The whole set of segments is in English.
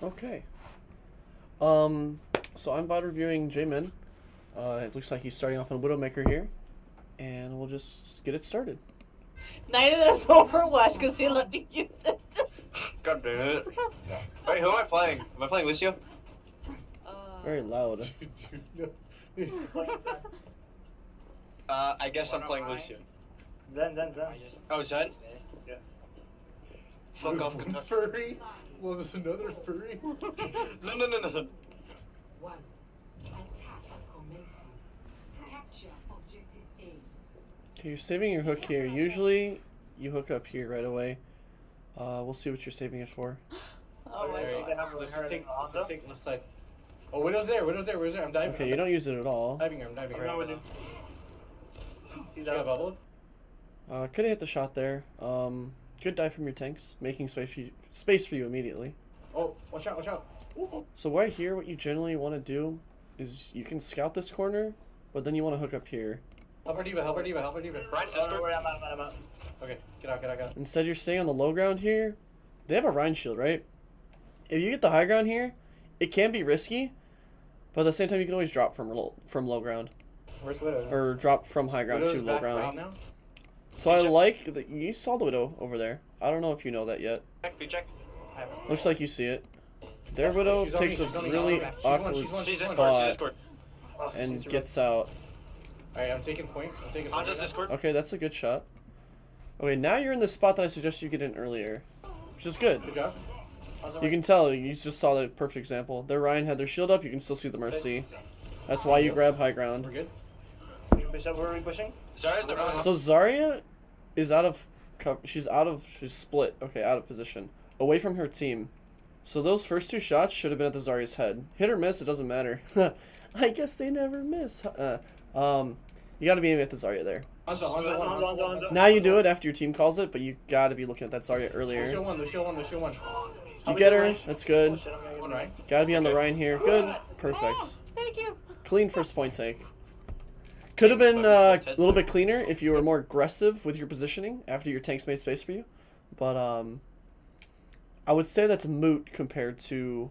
Okay. So I'm VOD reviewing J-Min. It looks like he's starting off on Widowmaker here, and we'll just get it started. Neither of us Overwatch because he let me use it. God damn it. Wait, who am I playing? Am I playing Lucio? Very loud. I guess I'm playing Lucio. Zen. Oh, Zen? Yeah. Fuck off, Kentucky. Furry? What was another furry? No. One. Attack commencing. Capture objective A. Okay, you're saving your hook here. Usually, you hook up here right away. We'll see what you're saving it for. Oh my Okay, god. they have Let's her just in take, the let's Honda. just take left side. Oh, Widow's there. I'm diving. Okay, you don't use it at all. I'm diving her. I'm diving her. I'm with you. He's She got out. bubbled. Could have hit the shot there. Good dive from your tanks, making space for you immediately. Oh, watch out. So right here, what you generally want to do is you can scout this corner, but then you want to hook up here. Help her diva. Ryan's Oh, sister? no, I'm out. Okay, get out. Instead, you're staying on the low ground here. They have a Rhine shield, right? If you get the high ground here, it can be risky, but at the same time, you can always drop from low ground. Where's Widow? Or drop from high ground Widow's to low back ground. down now? So I like that you saw the Widow over there. I don't know if you know that yet. Check. Looks like you see it. Their Widow She's on takes me, a she's on me. really She's one, awkward she's one. She's Discord, spot Discord. Oh, and she's gets out. Alright, I'm taking point. Hanja's Discord. Okay, that's a good shot. Okay, now you're in the spot that I suggested you get in earlier, which is good. Good job. You can tell, you just saw the perfect example. Their Ryan had their shield up, you can still see the Mercy. That's why you grab high We're ground. good. Bishop, where are we pushing? Zarya's the Rose. So Zarya is out of cover. She's split. Okay, out of position. Away from her team. So those first two shots should have been at the Zarya's head. Hit or miss, it doesn't matter. I guess they never miss. You gotta be aiming at the Zarya there. Hanzo. Now you do it after your team calls it, but you gotta be looking at that Zarya earlier. Lucio one. You get her, that's good. Oh, shit, I'm gonna get One one. right. Gotta be on the Rhine here. Good. Perfect. Thank you. Clean first point take. Could have been a little bit cleaner if you were more aggressive with your positioning after your tanks made space for you. But I would say that's moot compared to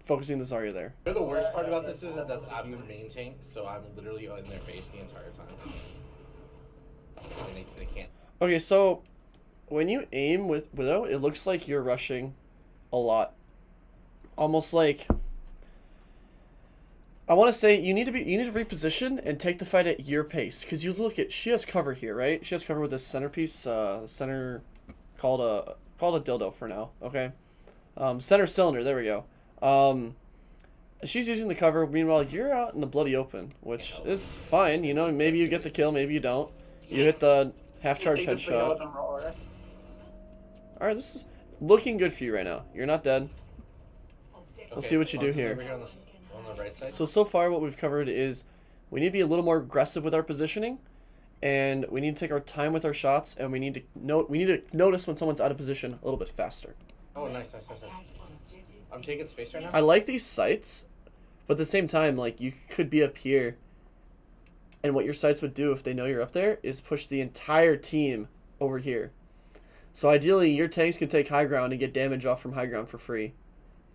focusing the Zarya there. You know the worst part about this is that I'm the main tank, so I'm literally in their face the entire time. And they can't. Okay, so when you aim with Widow, it looks like you're rushing a lot. Almost like I want to say you need to reposition and take the fight at your pace, because you look at, she has cover here, right? She has cover with this centerpiece, center called a dildo for now. Okay, center cylinder. There we go. She's using the cover. Meanwhile, you're out in the bloody open, which is fine. You know, maybe you get the kill, maybe you don't. You hit the half charge Take this thing out headshot. and roll, right? All right, this is looking good for you right now. You're not dead. We'll see what you do Hanzo's here. over on the right side. So far what we've covered is we need to be a little more aggressive with our positioning, and we need to take our time with our shots, and we need to notice when someone's out of position a little bit faster. Oh, nice. I'm taking space right now. I like these sights, but at the same time, like, you could be up here, and what your sights would do if they know you're up there is push the entire team over here. So ideally, your tanks can take high ground and get damage off from high ground for free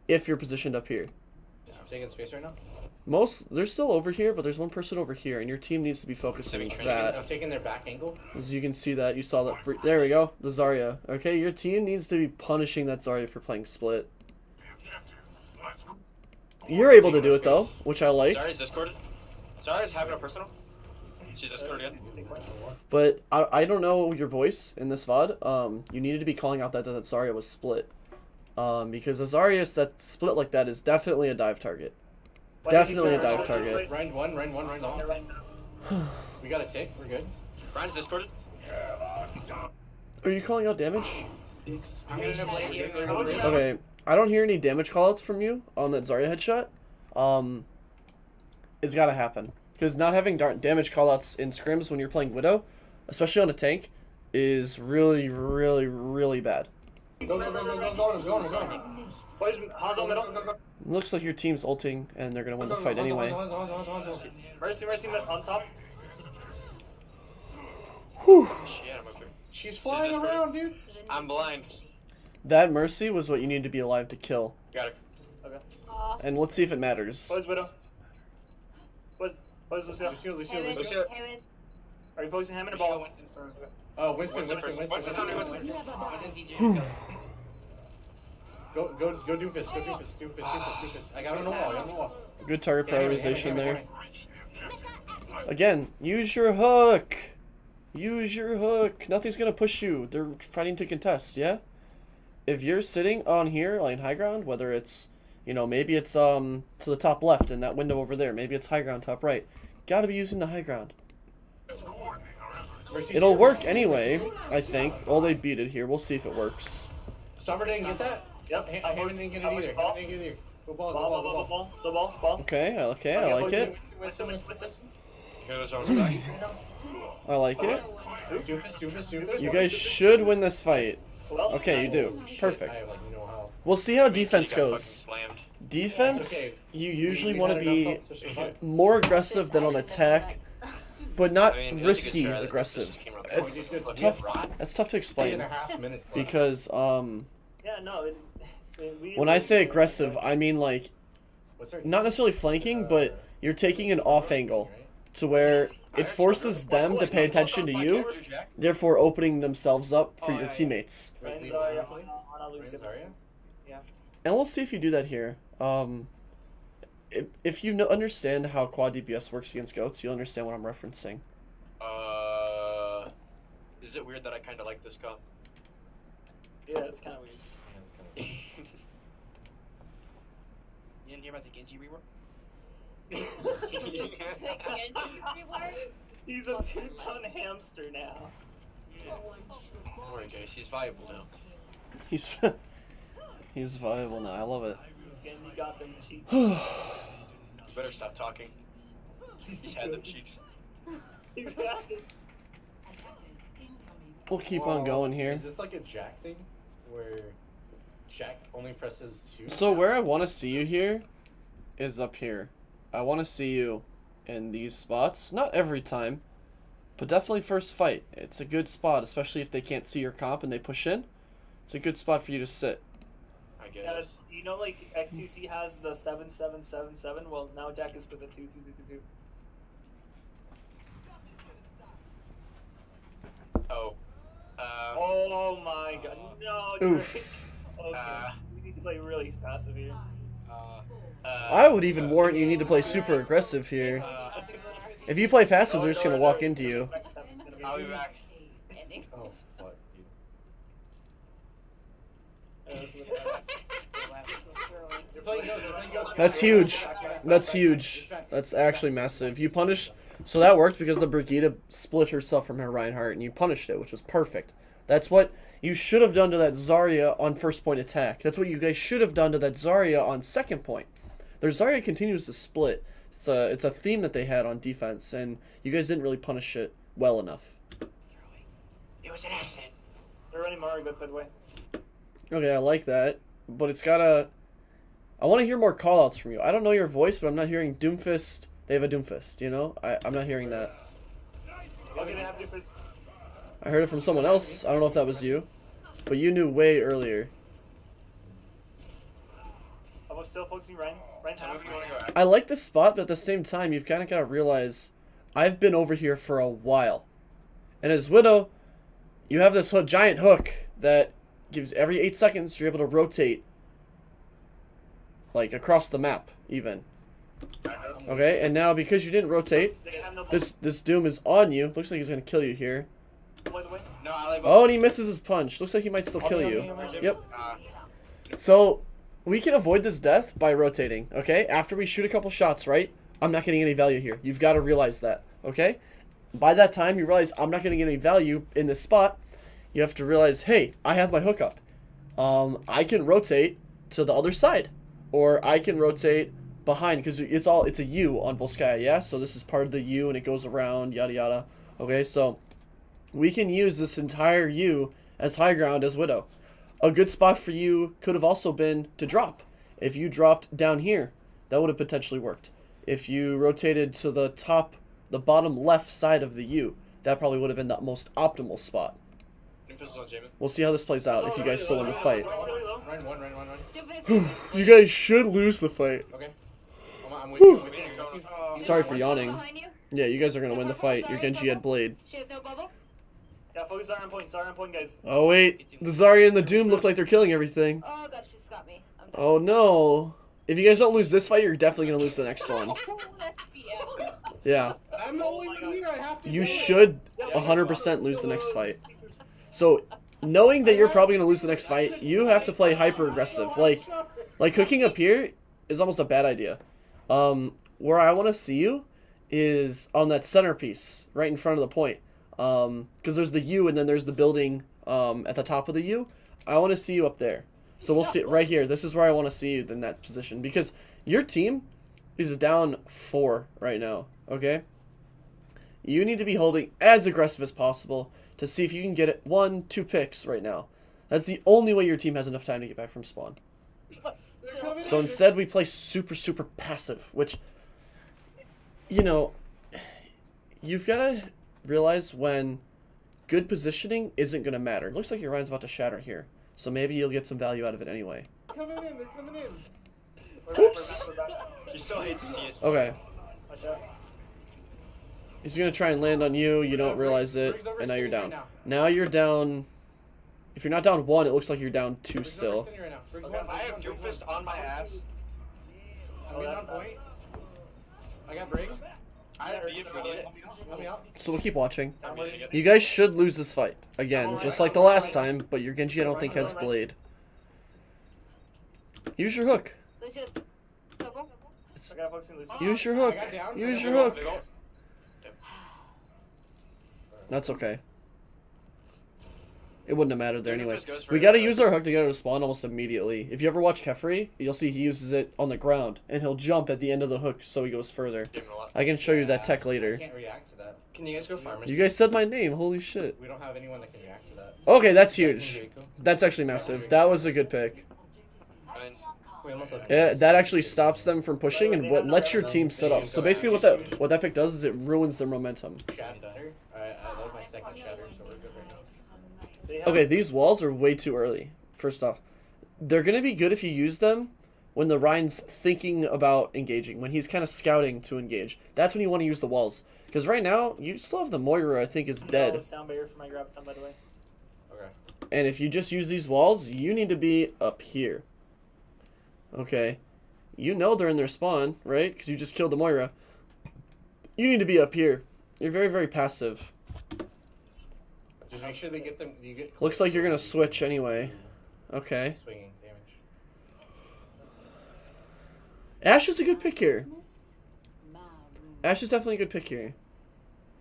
if you're positioned up here. I'm taking space right now. They're still over here, but there's one person over here, and your team needs to be focusing on that. I'm taking their back angle. As you can see that, you saw that. There we go, the Zarya. Okay, your team needs to be punishing that Zarya for playing split. You're able to do it though, which I like. Zarya's Discorded. Zarya's having a personal. She's Discorded again. But I don't know your voice in this VOD. You needed to be calling out that Zarya was split. Because a Zarya that split like that is definitely a dive target. Definitely a dive target. Round one. We got a tick. We're good. Ryan's Discorded. Are you calling out damage? I'm gonna play. Okay, I don't hear any damage callouts from you on that Zarya headshot. It's gotta happen. Because not having damage callouts in scrims when you're playing Widow, especially on a tank, is really, really, really bad. Go. Boys, Hanzo middle. Looks like your team's ulting, and they're gonna win the fight anyway. Hanzo. Mercy mid on top. Whew. Shit, I'm up here. She's flying Discorded. around, dude. I'm blind. That Mercy was what you needed to be alive to kill. Got it. Okay. And let's see if it matters. What is Widow? What is Lucio? Lucio. Hammond, Lucio. Hammond. Are you focusing Hammond or Lucio, ball? Winston first. Winston's on me, Winston. Winston's easier to kill. Go doofus. Go doofus. I got him on the wall. Good target Hammer, prioritization there. hammer. Again, use your hook. Use your hook. Nothing's gonna push you. They're fighting to contest, yeah? If you're sitting on here, like high ground, whether it's, you know, maybe it's to the top left in that window over there, maybe it's high ground top right, gotta be using the high ground. Mercy's It'll here, work Mercy's anyway, I think. Well, they beat it here. We'll see if it works. Summer didn't get that? Yep. Hammond didn't get it either. Ball. Hammond didn't get it either. Go ball. The ball. Ball. Okay, I like it. Winston. Here goes Owens back. I like it. Doofus. You guys should win this fight. Who else? Okay, you do. Perfect. I have like no how. We'll see how defense He got fucking goes. slammed. Defense, It's okay. you usually We want to had be enough health to survive. more aggressive than on attack, but not I mean, it was a good risky try. This aggressive. just came out. It's Look, tough. Rod. That's tough to 3.5 minutes left. because Yeah, no. when I say aggressive, I mean like What's our not necessarily flanking, but you're taking an off angle to where it forces them to pay attention to you, therefore opening themselves up for your teammates. Ryan's Zarya on Lucio. And we'll see if you do that here. If you understand how quad DPS works against goats, you'll understand what I'm referencing. Is it weird that I kind of like this comp? Yeah, it's kind of weird. You didn't hear about the Genji rework? He's a 2-ton hamster now. Alright guys, he's viable now. He's he's viable now. I love it. He got them cheeks. You better stop talking. He's had them cheeks. Exactly. We'll keep on going here. Is this like a Jack thing? Where Jack only presses 2? So where I want to see you here is up here. I want to see you in these spots. Not every time, but definitely first fight. It's a good spot, especially if they can't see your comp and they push in. It's a good spot for you to sit. I Yeah, guess. you know, like XUC has the 7-7-7-7. Well, now Jack is for the 2-2-2-2-2. Oh. Oh my god, no! Oof. Drake. Okay, we need to play really passive here. I would even warrant you need to play super aggressive here. If you play passive, they're just gonna walk into you. I'll be back. Oh, fuck, dude. You're playing goats. That's huge. That's huge. That's actually massive. You punish. So that worked because the Brigitte split herself from her Reinhardt, and you punished it, which was perfect. That's what you should have done to that Zarya on first point attack. That's what you guys should have done to that Zarya on second point. Their Zarya continues to split. It's a theme that they had on defense, and you guys didn't really punish it well enough. It was an accident. They're running Mario good, by the way. Okay, I like that, but it's gotta... I want to hear more callouts from you. I don't know your voice, but I'm not hearing Doomfist. They have a Doomfist, you know? I'm not hearing that. Okay, they have different. I heard it from someone else. I don't know if that was you, but you knew way earlier. I was still focusing Ryan. Ryan Tell me half. if you want to go back. I like this spot, but at the same time, you've kind of got to realize I've been over here for a while. And as Widow, you have this giant hook that gives every 8 seconds you're able to rotate, like across the map, even. Okay, and now because you didn't rotate, They have no. this Doom is on you. Looks like he's gonna kill you here. By the way. No, I like Oh, and he misses his punch. Looks like he might still kill you. Yep. Uh, So we can avoid this death by rotating, okay? After we shoot a couple shots, right? I'm not getting any value here. You've got to realize that, okay? By that time, you realize I'm not getting any value in this spot. You have to realize, hey, I have my hookup. I can rotate to the other side, or I can rotate behind because it's a U on Volskaya, yeah. So this is part of the U, and it goes around, yada yada. Okay, so we can use this entire U as high ground as Widow. A good spot for you could have also been to drop. If you dropped down here, that would have potentially worked. If you rotated to the bottom left side of the U, that probably would have been the most optimal spot. Doomfist is on Jamin. We'll see how this plays out if you guys still win the fight. Run. You guys should lose the fight. Okay. I'm with you. I'm with you. I'm with you. Sorry for yawning. Behind you. Yeah, you guys are gonna win the fight. Your Genji had Blade. She has no bubble. Yeah, focus Zarya on point, guys. Oh wait, the Zarya and the Doom look like they're killing everything. Oh god, she's got me. I'm done. Oh no. If you guys don't lose this fight, you're definitely gonna lose the next one. Yeah. Yeah. I'm the only one here. I have to. You do it. should 100% lose the next fight. So, knowing that you're probably gonna lose the next fight, you have to play hyper aggressive. Like hooking up here is almost a bad idea. Where I want to see you is on that centerpiece, right in front of the point. Because there's the U and then there's the building at the top of the U. I want to see you up there. So we'll see it right here. This is where I want to see you in that position. Because your team is down 4 right now, okay? You need to be holding as aggressive as possible to see if you can get it 1-2 picks right now. That's the only way your team has enough time to get back from spawn. So instead we play super, super passive, which, you know, you've got to realize when good positioning isn't going to matter. Looks like your Ryan's about to shatter here. So maybe you'll get some value out of it anyway. They're coming in. Oops. You still hate to see it. Okay. He's going to try and land on you. You don't realize it. And now you're down. Now you're down. If you're not down 1, it looks like you're down 2 still. I have Doomfist on my ass. I'm in on point. I got Brig. I have B if we need it. Help me out. So we'll keep watching. I'm using it. You guys should lose this fight. Again, just like the last time, but your Genji I don't think has Blade. Use your hook. Lucia's bubble. I gotta focus on Lucy. Use your hook. I got down. Use I your got hook. They don't- That's okay. It wouldn't have mattered there anyway. Doomfist goes for We it. gotta use our hook to get out of spawn almost immediately. If you ever watch Kefri, you'll see he uses it on the ground, and he'll jump at the end of the hook so he goes further. Gave him a lot. I can show you that tech I later. can't react to that. Can you guys go farmers? You guys said my name, holy shit. We don't have anyone that can react to that. Okay, that's huge. That's actually massive. That was a good pick. We almost left. Yeah, that actually stops them from pushing and what lets your team set up. So basically what that pick does is it ruins their momentum. Shatter. That was my second shatter, so we're good right now. They have- Okay, these walls are way too early. First off, they're gonna be good if you use them when the Ryan's thinking about engaging, when he's kind of scouting to engage. That's when you want to use the walls. Because right now, you still have the Moira, I think, is No dead. sound barrier for my graviton, by the way. Okay. And if you just use these walls, you need to be up here. Okay. You know they're in their spawn, right? Because you just killed the Moira. You need to be up here. You're very, very passive. Just make sure they get them. You get. Looks like you're going to switch anyway. Okay. Swinging damage. Ash is a good pick here. Ash is definitely a good pick here.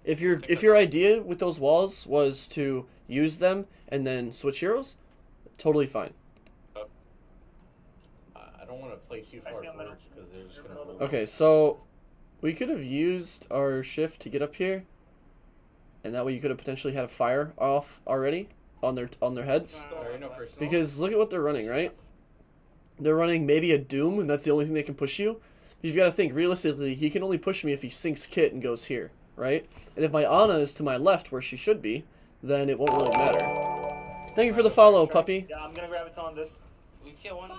If your idea with those walls was to use them and then switch heroes, totally fine. I don't want to play too far forward because they're just gonna. Hold Okay, so we could have used our shift to get up here, and that way you could have potentially had a fire off already on their heads. Sorry, no personal. Because look at what they're running, right? They're running maybe a Doom, and that's the only thing that can push you. You've got to think, realistically, he can only push me if he sinks Kit and goes here, right? And if my Ana is to my left, where she should be, then it won't really matter. Thank you for the follow, puppy. Yeah, I'm gonna graviton on this. Lucia one.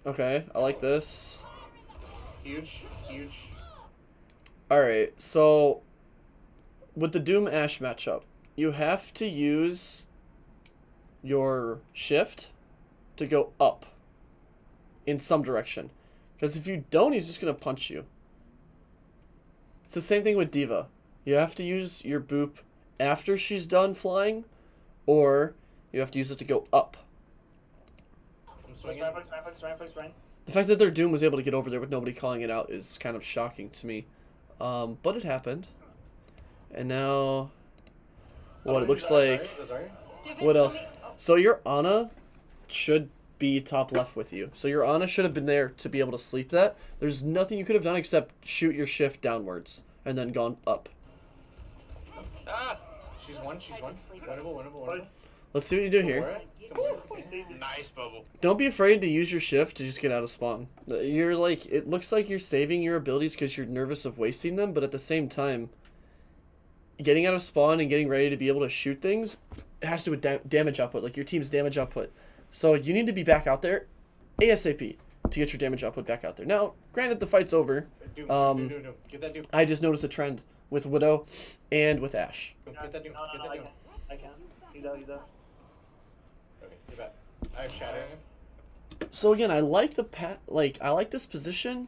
Okay, I like this. Huge. Alright, so with the Doom Ash matchup, you have to use your shift to go up in some direction. Because if you don't, he's just going to punch you. It's the same thing with D.Va. You have to use your boop after she's done flying, or you have to use it to go up. I'm swinging. Ryan. The fact that their Doom was able to get over there with nobody calling it out is kind of shocking to me. But it happened. And now, what it looks like... What else? So your Ana should be top left with you. So your Ana should have been there to be able to sleep that. There's nothing you could have done except shoot your shift downwards and then gone up. Ah! She's one. Winnable. Let's see what you do here. Alright, come on. Nice bubble. Don't be afraid to use your shift to just get out of spawn. You're like, it looks like you're saving your abilities because you're nervous of wasting them, but at the same time, getting out of spawn and getting ready to be able to shoot things it has to do with damage output, like your team's damage output. So you need to be back out there ASAP to get your damage output back out there. Now, granted, the fight's over. Doom, Um, Doom. Get that Doom. I just noticed a trend with Widow and with Ashe. Get that Doom. No, Get no, that I Doom. can't. I can't. He's out. He's out. Okay, you're back. I have Shadow. So again, I like I like this position,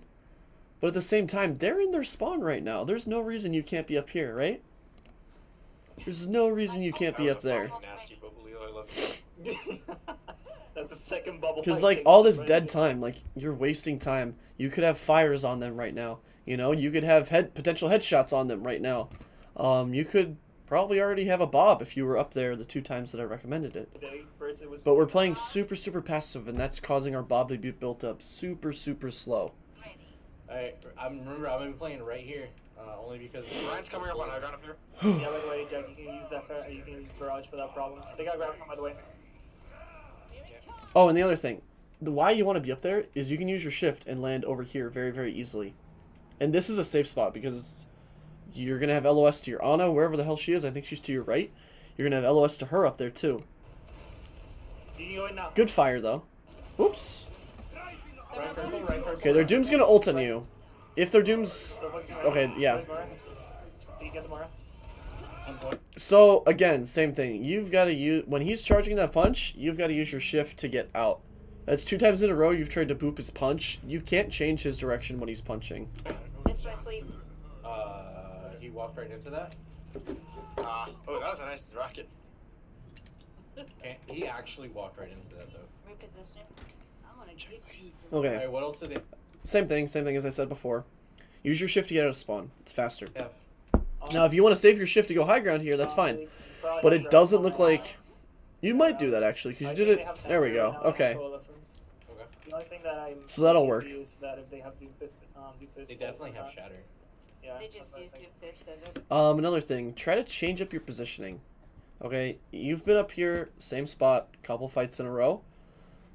but at the same time, they're in their spawn right now. There's no reason you can't be up here, right? There's no reason you can't That be was up a there. fucking nasty bubble, Leo. I love you. That's the second bubble. Because I like think all this somebody- dead time, like you're wasting time. You could have fires on them right now. You know, you could have potential headshots on them right now. You could probably already have a Bob if you were up there the 2 times that I recommended it. Today, first it was. But we're playing super passive, and that's causing our Bob to be built up super slow. Remember, I'm gonna be playing right here, only because Ryan's coming up on high ground up here. Yeah, by the way, Jack, you can use that. You can use garage without problems. They got ground by the way. Oh, and the other thing, why you want to be up there is you can use your shift and land over here very easily. And this is a safe spot because you're going to have LOS to your Ana, wherever the hell she is. I think she's to your right. You're going to have LOS to her up there too. You can go in now. Good fire though. Whoops. right purple, right purple. Okay, their Doom's going to ult on you. If their Doom's... Go focus on Okay, Mara. yeah. Where's Mara? Did you get the Mara? So, again, same thing. You've got to use... When he's charging that punch, you've got to use your shift to get out. That's 2 times in a row you've tried to boop his punch. You can't change his direction when he's punching. Missed my sleep. He walked right into that. Oh, that was a nice rocket. Okay, he actually walked right into that though. Repositioning. I want to get you. Okay. Alright, what else did they Same thing as I said before. Use your shift to get out of spawn. It's faster. have? Now, if you want to save your shift to go high ground here, that's fine. Probably But have it ground doesn't on look my like... eye. You might do that, actually, because I you think did they it... have There we Sentry go. right now and Okay. Coalescence. Okay. The only thing that I'm So that'll confused work. is that if they have Doomfist, They definitely have Shatter. Yeah. They just that's used what I your think. fist of it. Another thing. Try to change up your positioning. Okay? You've been up here, same spot, couple fights in a row.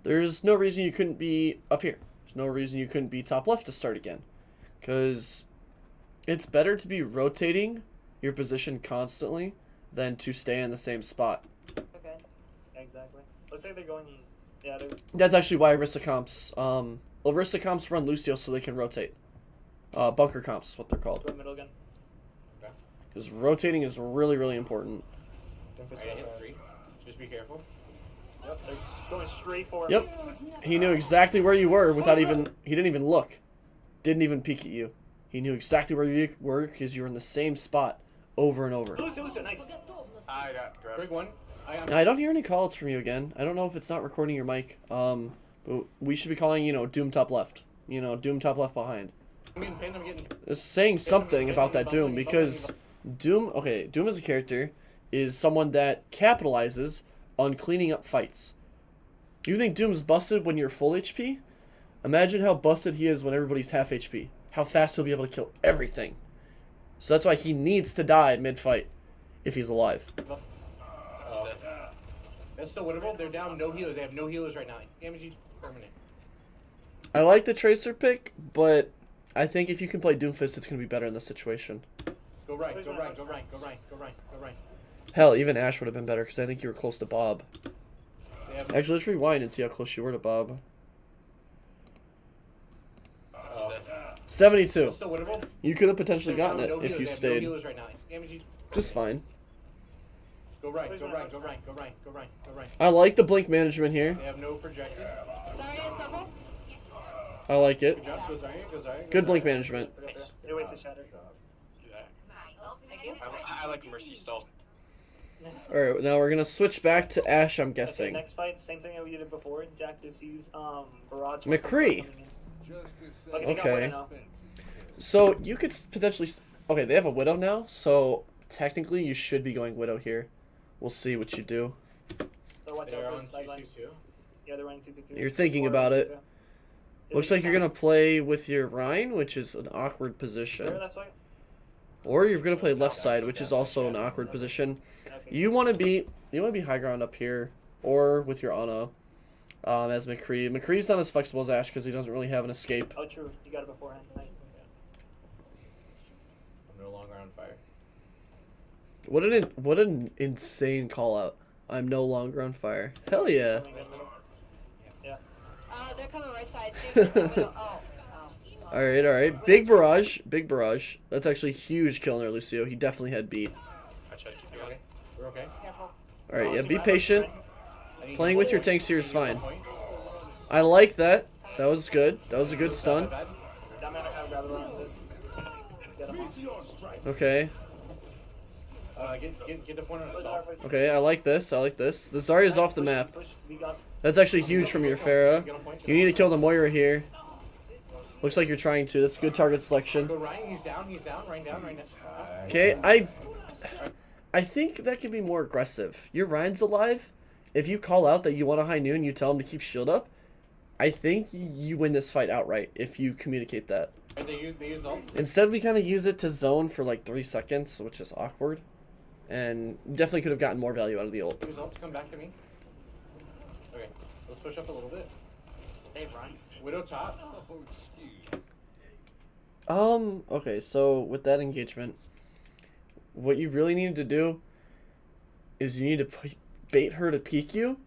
There's no reason you couldn't be up here. There's no reason you couldn't be top left to start again. Because it's better to be rotating your position constantly than to stay in the same spot. Okay. Exactly. Looks like they're going. Yeah, they're. That's actually why Arista comps run Lucio so they can rotate. Bunker comps is what they're called. Go middle again. Because rotating is really important. Doomfist Alright, I was, hit 3. Just be careful. Yep, they're just going straight for him. Yep. He knew exactly where you were without even... He didn't even look. Didn't even peek at you. He knew exactly where you were because you were in the same spot over and over. Lucio, nice. I got grabbed. Big one. I don't hear any calls from you again. I don't know if it's not recording your mic. But we should be calling, Doom top left. Doom top left behind. I'm getting pinned, I'm getting... It's saying something about that Doom because Doom as a character is someone that capitalizes on cleaning up fights. You think Doom's busted when you're full HP? Imagine how busted he is when everybody's half HP. How fast he'll be able to kill everything. So that's why he needs to die mid-fight if he's alive. That's still winnable. They're down no healers. They have no healers right now. Damage permanent. I like the Tracer pick, but I think if you can play Doomfist, it's going to be better in this situation. Go right, go right, go right, go right, go right, go right. Hell, even Ashe would have been better because I think you were close to Bob. They have... Actually, let's rewind and see how close you were to Bob. 72. That's still winnable. You could have potentially They're gotten down it no if healers. you They have stayed. No healers right now. Damage Just fine. Go right, go right, go right, go right, go right, go right. I like the blink management here. They have no projected. Sorry, it's purple. I like it. Good job, goes iron, goes iron. Good blink management. It wastes a shatter. Do that. Thank you. I like Mercy stall. Alright, now we're going to switch back to Ashe, I'm Okay, guessing. next fight, same thing that we did before. Jack just used Barrage. McCree. Okay, they got Okay. Widow now. So, you could potentially... Okay, they have a Widow now, so technically you should be going Widow here. We'll see what you do. So watch They're out on for the sidelines. 2-2-2. Yeah, they're running 2-2-2. You're thinking Or about it. 2-2. Looks like you're going to play with your Rhine, which is an awkward position. Where last fight? Or you're going to play left side, which is also an awkward position. Okay. You want to be high ground up here, or with your Ana, as McCree. McCree's not as flexible as Ashe because he doesn't really have an escape. Oh, true. You got it beforehand. Nice. I'm no longer on fire. What an insane call out. I'm no longer on fire. Hell yeah. Coming in middle. Yeah. They're coming right side. Doomfist in the middle. Oh. Alright, alright. Big barrage. Big barrage. That's actually huge killing there, Lucio. He definitely had beat. I tried to keep You going. okay? We're okay. Careful. Alright, yeah, Oh, be so patient. I need Playing you- with your tanks here is I need you fine. at some point. I like that. That was good. That was a good stun. Bad. That man, I grab it around this. Get him off. Okay. Get the point on a stop. Okay, I like this. I like this. The Zarya's off the Push, map. push. We got. That's actually huge from your Pharah. Get on point. You need to kill the Moira here. Looks like you're trying to. That's good target selection. Go Ryan, he's down, Ryan down, Ryan down. Okay, I think that can be more aggressive. Your Ryan's alive. If you call out that you want a high noon, you tell him to keep shield up. I think you win this fight outright if you communicate that. Right, they use ults. Instead, we kind of use it to zone for like 3 seconds, which is awkward. And definitely could have gotten more value out of the ult. Use ults, come back to me. Okay, let's push up a little bit. They run. Widow top. Okay, so with that engagement, what you really need to do is you need to bait her to peek you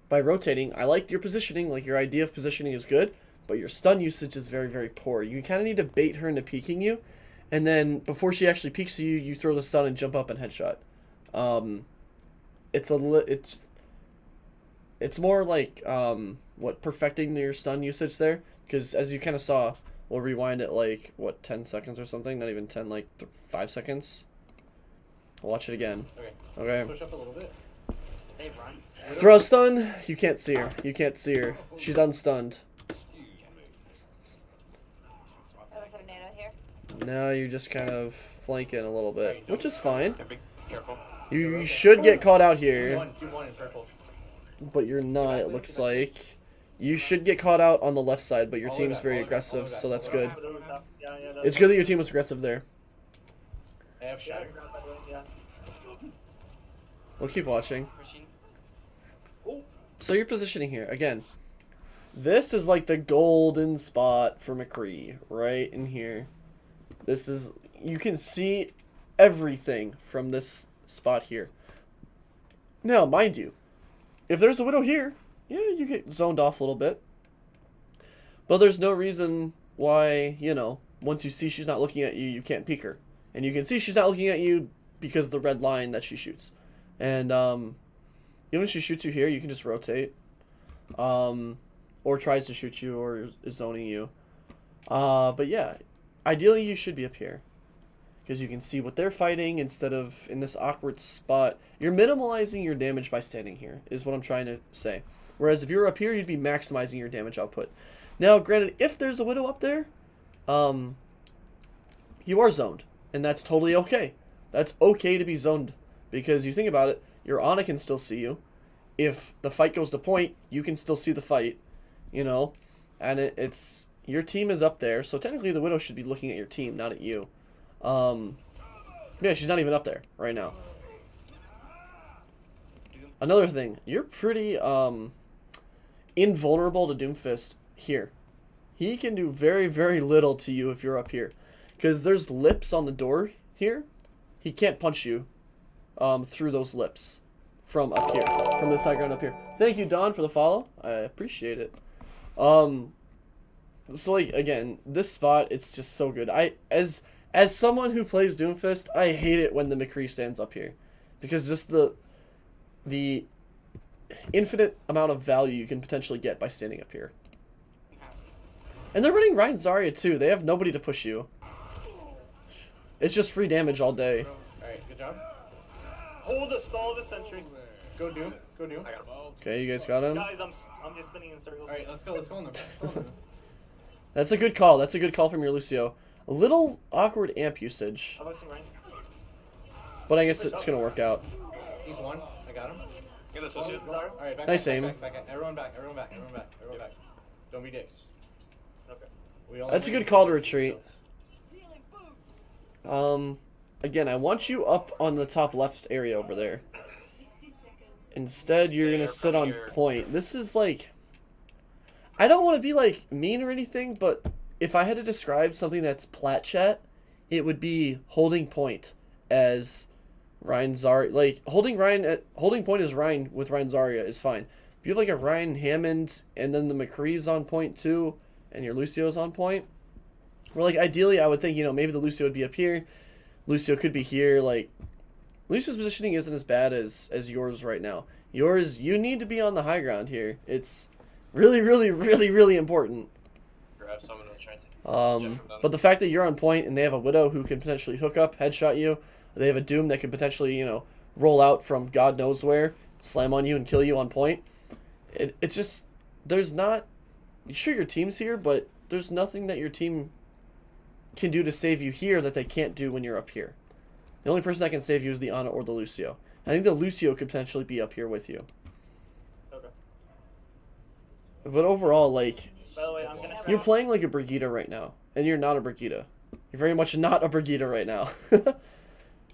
by rotating. I like your positioning, like your idea of positioning is good, but your stun usage is very, very poor. You kind of need to bait her into peeking you, and then before she actually peeks you, you throw the stun and jump up and headshot. It's more like perfecting your stun usage there, because as you kind of saw, we'll rewind it like, what, 10 seconds or something? Not even 10, like 5 seconds. Watch it again. Okay. Okay. Push up a little bit. They run. Throw stun. You can't see her. You can't see her. She's unstunned. I almost have a nano here. Now you're just kind of flanking a little bit, which is fine. Yeah, be careful. You should get caught out Do here, one in purple. but you're not, it looks like. You should get caught out on the left side, but your All the way team's back, very all the way back, all the aggressive, way back, so that's all the way good. back. Yeah, It's good that your team was aggressive there. I have Yeah, shatter. yeah. We'll keep watching. Pushing. So your positioning here, again, this is like the golden spot for McCree, right in here. This is, you can see everything from this spot here. Now, mind you, if there's a Widow here, yeah, you get zoned off a little bit. But there's no reason why, you know, once you see she's not looking at you, you can't peek her. And you can see she's not looking at you because of the red line that she shoots. And, even if she shoots you here, you can just rotate. Or tries to shoot you or is zoning you. But yeah, ideally you should be up here. Because you can see what they're fighting instead of in this awkward spot. You're minimalizing your damage by standing here, is what I'm trying to say. Whereas if you were up here, you'd be maximizing your damage output. Now, granted, if there's a Widow up there, you are zoned. And that's totally okay. That's okay to be zoned. Because you think about it, your Ana can still see you. If the fight goes to point, you can still see the fight. You know? And it's... Your team is up there, so technically the Widow should be looking at your team, not at you. Yeah, she's not even up there right now. Another thing, you're pretty invulnerable to Doomfist here. He can do very, very little to you if you're up here. Because there's lips on the door here. He can't punch you through those lips from up here, from this high ground up here. Thank you, Don, for the follow. I appreciate it. So, like, again, this spot, it's just so good. As someone who plays Doomfist, I hate it when the McCree stands up here. Because just the infinite amount of value you can potentially get by standing up here. And they're running Ryan Zarya too. They have nobody to push you. It's just free damage all day. Alright, good job. Hold the stall the sentry. Go Doom. Go Doom. I got him. Okay, you guys got him? Guys, I'm just spinning in circles. Alright, let's go on them. Let's go on them. That's a good call. That's a good call from your Lucio. A little awkward amp usage. I'm missing Ryan. But I guess it's going to work out. He's one. I got him. Get this, Lucio. Alright, back, Nice back, aim. back. Everyone back. Everyone back. Don't be dicks. Okay. We all That's a good call to retreat. Again, I want you up on the top left area over there. Instead, you're Yeah, going to sit from on here. point. This is like... I don't want to be, like, mean or anything, but if I had to describe something that's plat chat, it would be holding point as Ryan Zarya, like holding point as Ryan with Ryan Zarya is fine. If you have like a Ryan Hammond and then the McCree's on point too, and your Lucio's on point, or like ideally I would think, you know, maybe the Lucio would be up here, Lucio could be here. Like Lucio's positioning isn't as bad as yours right now. Yours, you need to be on the high ground here. It's really, really, really, really important. Grab someone who'll try to. But the fact that you're on point and they have a Widow who can potentially hook up, headshot you, they have a Doom that can potentially, you know, roll out from God knows where, slam on you and kill you on point. It's just, there's not, sure your team's here, but there's nothing that your team can do to save you here that they can't do when you're up here. The only person that can save you is the Ana or the Lucio. I think the Lucio could potentially be up here with you. Okay. But overall, like, By the way, I'm gonna. you're playing like a Brigitte right now, and you're not a Brigitte. You're very much not a Brigitte right now.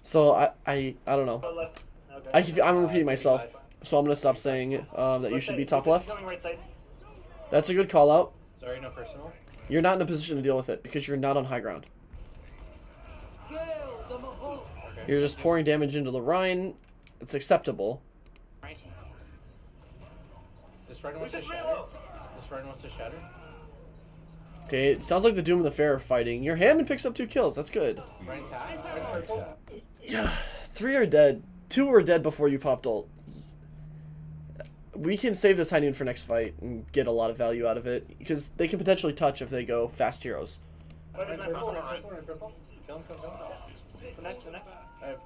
So I don't know. Okay. I'm repeating myself, so I'm gonna stop saying that you should be top left. Coming right side. That's a good call out. Sorry, no personal. You're not in a position to deal with it because you're not on high ground. Kill the Mahal. You're just pouring damage into the Rhine. It's acceptable. Right. This Rhino wants to Who's this shatter. real? This Rhino wants to shatter. Okay, it sounds like the Doom and the Fair are fighting. Your Hammond picks up 2 kills. That's good. Ryan's half. Ryan purple. Yeah, 3 are dead. 2 were dead before you popped ult. We can save this High Noon for next fight and get a lot of value out of it because they can potentially touch if they go fast heroes. Where is Ryan my purple. phone? Ryan purple. Kill him, kill him, kill him. The next, the next.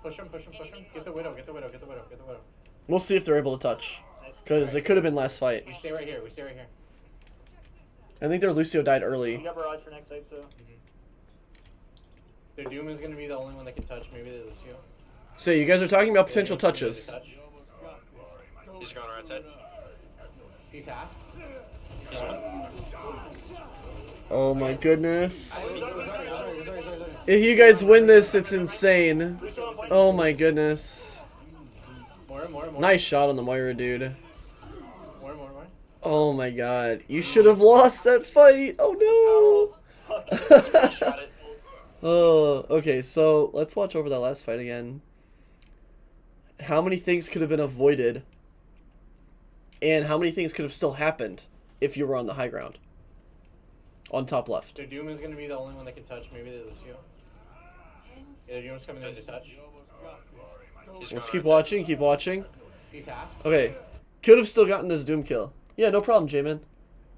Push him, push him, push him. Get the Widow, get the Widow, get the Widow, get the Widow. We'll see if they're able to touch because it could have been last fight. We stay right here, we stay right here. I think their Lucio died We early. got barrage for next fight, so. Their Doom is gonna be the only one that can touch, maybe the Lucio. So you guys are talking about potential Doom's gonna be touches. the touch. He's going right side. He's half. He's one. Oh my goodness. Sorry. If you guys win this, it's insane. Lucio on point. Oh my goodness. More. Nice shot on the Moira, dude. More. Oh my god. You should have lost that fight. Oh no. Shot it. Oh, okay, so let's watch over that last fight again. How many things could have been avoided? And how many things could have still happened if you were on the high ground? On top left. Their Doom is gonna be the only one that can touch, maybe the Lucio. Yeah, their Doom's coming in to touch. He's Let's going keep right watching, keep watching. He's half. Okay. Could have still gotten this Doom kill. Yeah, no problem, J-Man.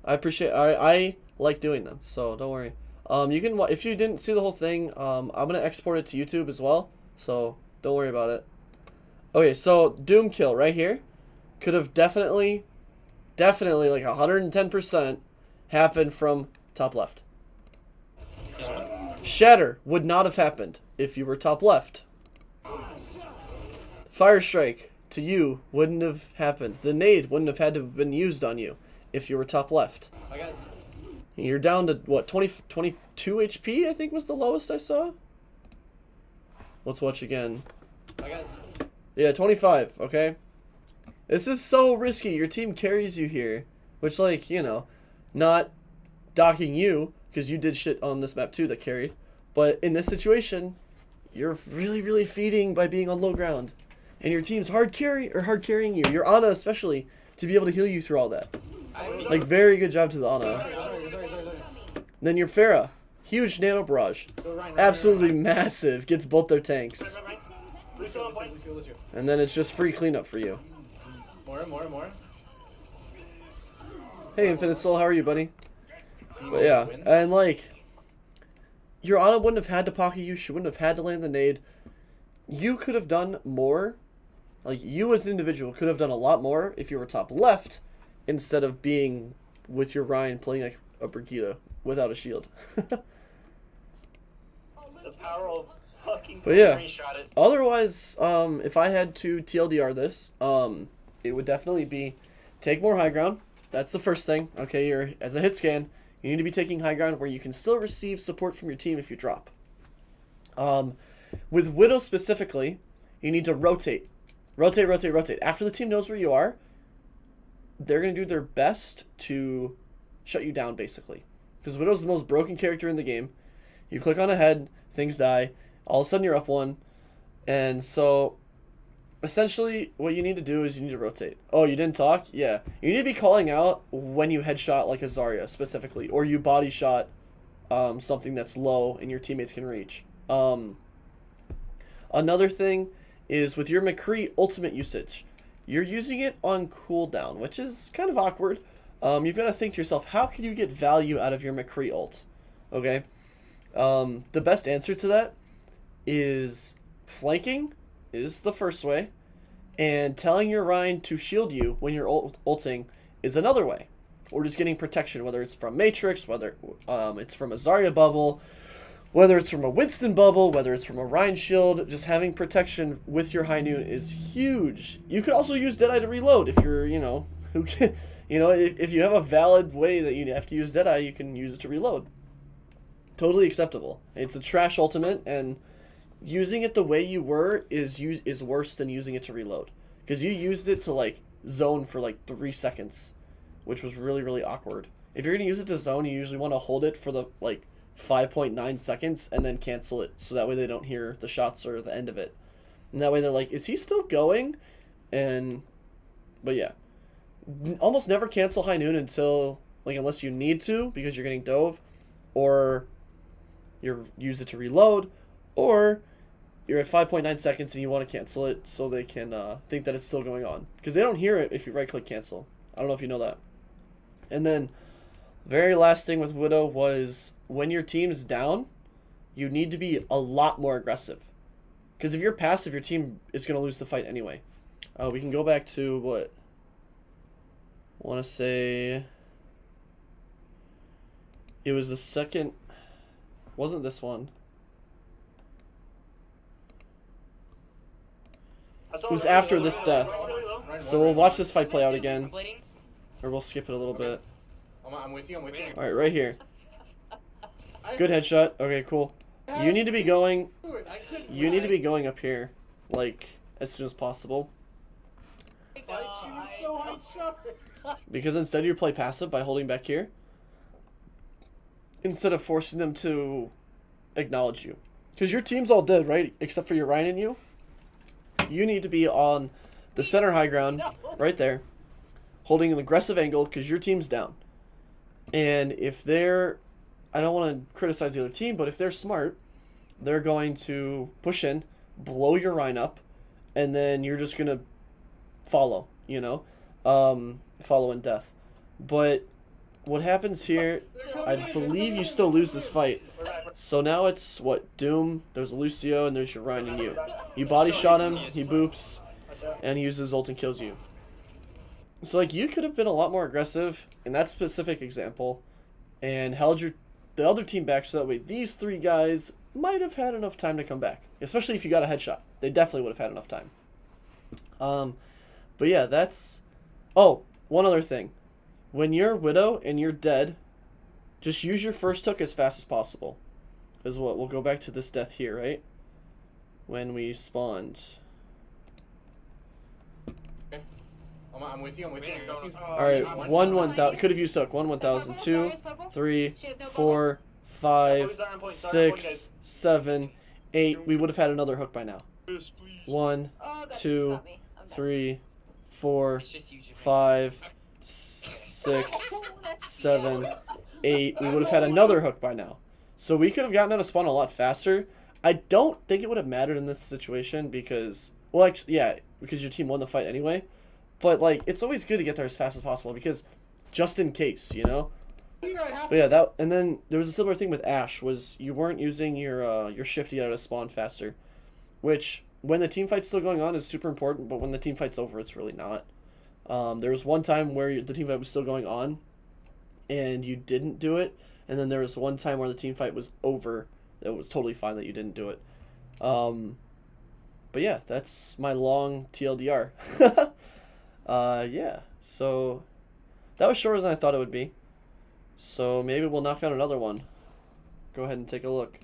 I appreciate I like doing them, so don't worry. You can if you didn't see the whole thing, I'm gonna export it to YouTube as well, so don't worry about it. Okay, so Doom kill right here could have definitely like 110% happened from top left. side. He's one. Shatter would not have happened if you were top left. Fire Strike to you wouldn't have happened. The nade wouldn't have had to have been used on you if you were top left. I got. You're down to, what, 22 HP, I think was the lowest I saw? Let's watch again. I got. Yeah, 25, okay? This is so risky. Your team carries you here. Which, like, you know, not docking you, because you did shit on this map too that carried. But in this situation, you're really, really feeding by being on low ground. And your team's hard carrying you. Your Ana especially, to be able to heal you through all that. Like, very good job to the Ana. Sorry. Then your Pharah, huge nano barrage, Go Ryan, absolutely massive, gets both their tanks, Right. Lucio on point. Lucio. and then it's just free cleanup for you. More. Hey Infinite Soul, how are you, buddy? Team But yeah, wins. and like, your Ana wouldn't have had to pocket you, she wouldn't have had to land the nade. You could have done more, like you as an individual could have done a lot more if you were top left, instead of being with your Ryan playing like a Brigitte without a shield. The power of fucking. But yeah. Screenshot it. Otherwise, if I had to TLDR this, it would definitely be take more high ground. That's the first thing. Okay, you're as a hit scan, you need to be taking high ground where you can still receive support from your team if you drop. With Widow specifically, you need to rotate. Rotate. After the team knows where you are, they're going to do their best to shut you down, basically. Because Widow's the most broken character in the game. You click on a head, things die, all of a sudden you're up one. And so essentially, what you need to do is you need to rotate. Oh, you didn't talk? Yeah. You need to be calling out when you headshot like a Zarya specifically, or you body shot something that's low and your teammates can reach. Another thing is with your McCree ultimate usage, you're using it on cooldown, which is kind of awkward. You've got to think to yourself, how can you get value out of your McCree ult? Okay? The best answer to that is flanking is the first way, and telling your Rein to shield you when you're ulting is another way. Or just getting protection, whether it's from Matrix, whether it's from a Zarya bubble, whether it's from a Winston bubble, whether it's from a Rein shield. Just having protection with your High Noon is huge. You could also use Deadeye to reload if you're, who can, if you have a valid way that you have to use Deadeye, you can use it to reload. Totally acceptable. It's a trash ultimate, and using it the way you were is worse than using it to reload, because you used it to like zone for like 3 seconds, which was really, really awkward. If you're gonna use it to zone, you usually want to hold it for the like 5.9 seconds and then cancel it, so that way they don't hear the shots or the end of it, and that way they're like, is he still going? But yeah, almost never cancel High Noon until unless you need to because you're getting dove, or you use it to reload, or you're at 5.9 seconds and you want to cancel it so they can think that it's still going on, because they don't hear it if you right click cancel. I don't know if you know that. And then very last thing with Widow was when your team is down, you need to be a lot more aggressive, because if you're passive, your team is going to lose the fight anyway. We can go back to what I want to say. It was the second, wasn't this one. It was after this death. So we'll watch this fight play out again, or we'll skip it a little bit. I'm with you. Alright, right here. Good headshot. Okay, cool. You need to be going up here, like, as soon as possible. Because instead you play passive by holding back here, instead of forcing them to acknowledge you. Because your team's all dead, right? Except for your Rein and you. You need to be on the center high ground, right there, holding an aggressive angle because your team's down. And if they're, I don't want to criticize the other team, but if they're smart, they're going to push in, blow your Rein up, and then you're just going to follow, follow in death. But what happens here, I believe you still lose this fight. So now it's, what, Doom, there's Lucio, and there's your Rein and you. You body shot him, he boops, and he uses ult and kills you. So, you could have been a lot more aggressive in that specific example and held the other team back, so that way these 3 guys might have had enough time to come back. Especially if you got a headshot. They definitely would have had enough time. But yeah, that's... Oh, one other thing. When you're Widow and you're dead, just use your first hook as fast as possible. Is what we'll go back to this death here, right? When we spawned. Okay. I'm with you. Alright, 1,000. Could have used hook. 1,000. 2, 3, 4, 5, 6, 7, 8. We would have had another hook by now. 1, 2, 3, 4, 5, 6, 7, 8. We would have had another hook by now. So we could have gotten out of spawn a lot faster. I don't think it would have mattered in this situation because, well, actually, yeah, because your team won the fight anyway. But, it's always good to get there as fast as possible because just in case, But yeah, and then there was a similar thing with Ashe, was you weren't using your shifty out of spawn faster, which when the team fight's still going on is super important, but when the team fight's over, it's really not. There was one time where the team fight was still going on, and you didn't do it, and then there was one time where the team fight was over. It was totally fine that you didn't do it. But yeah, that's my long TLDR. Yeah, so that was shorter than I thought it would be. So maybe we'll knock out another one. Go ahead and take a look.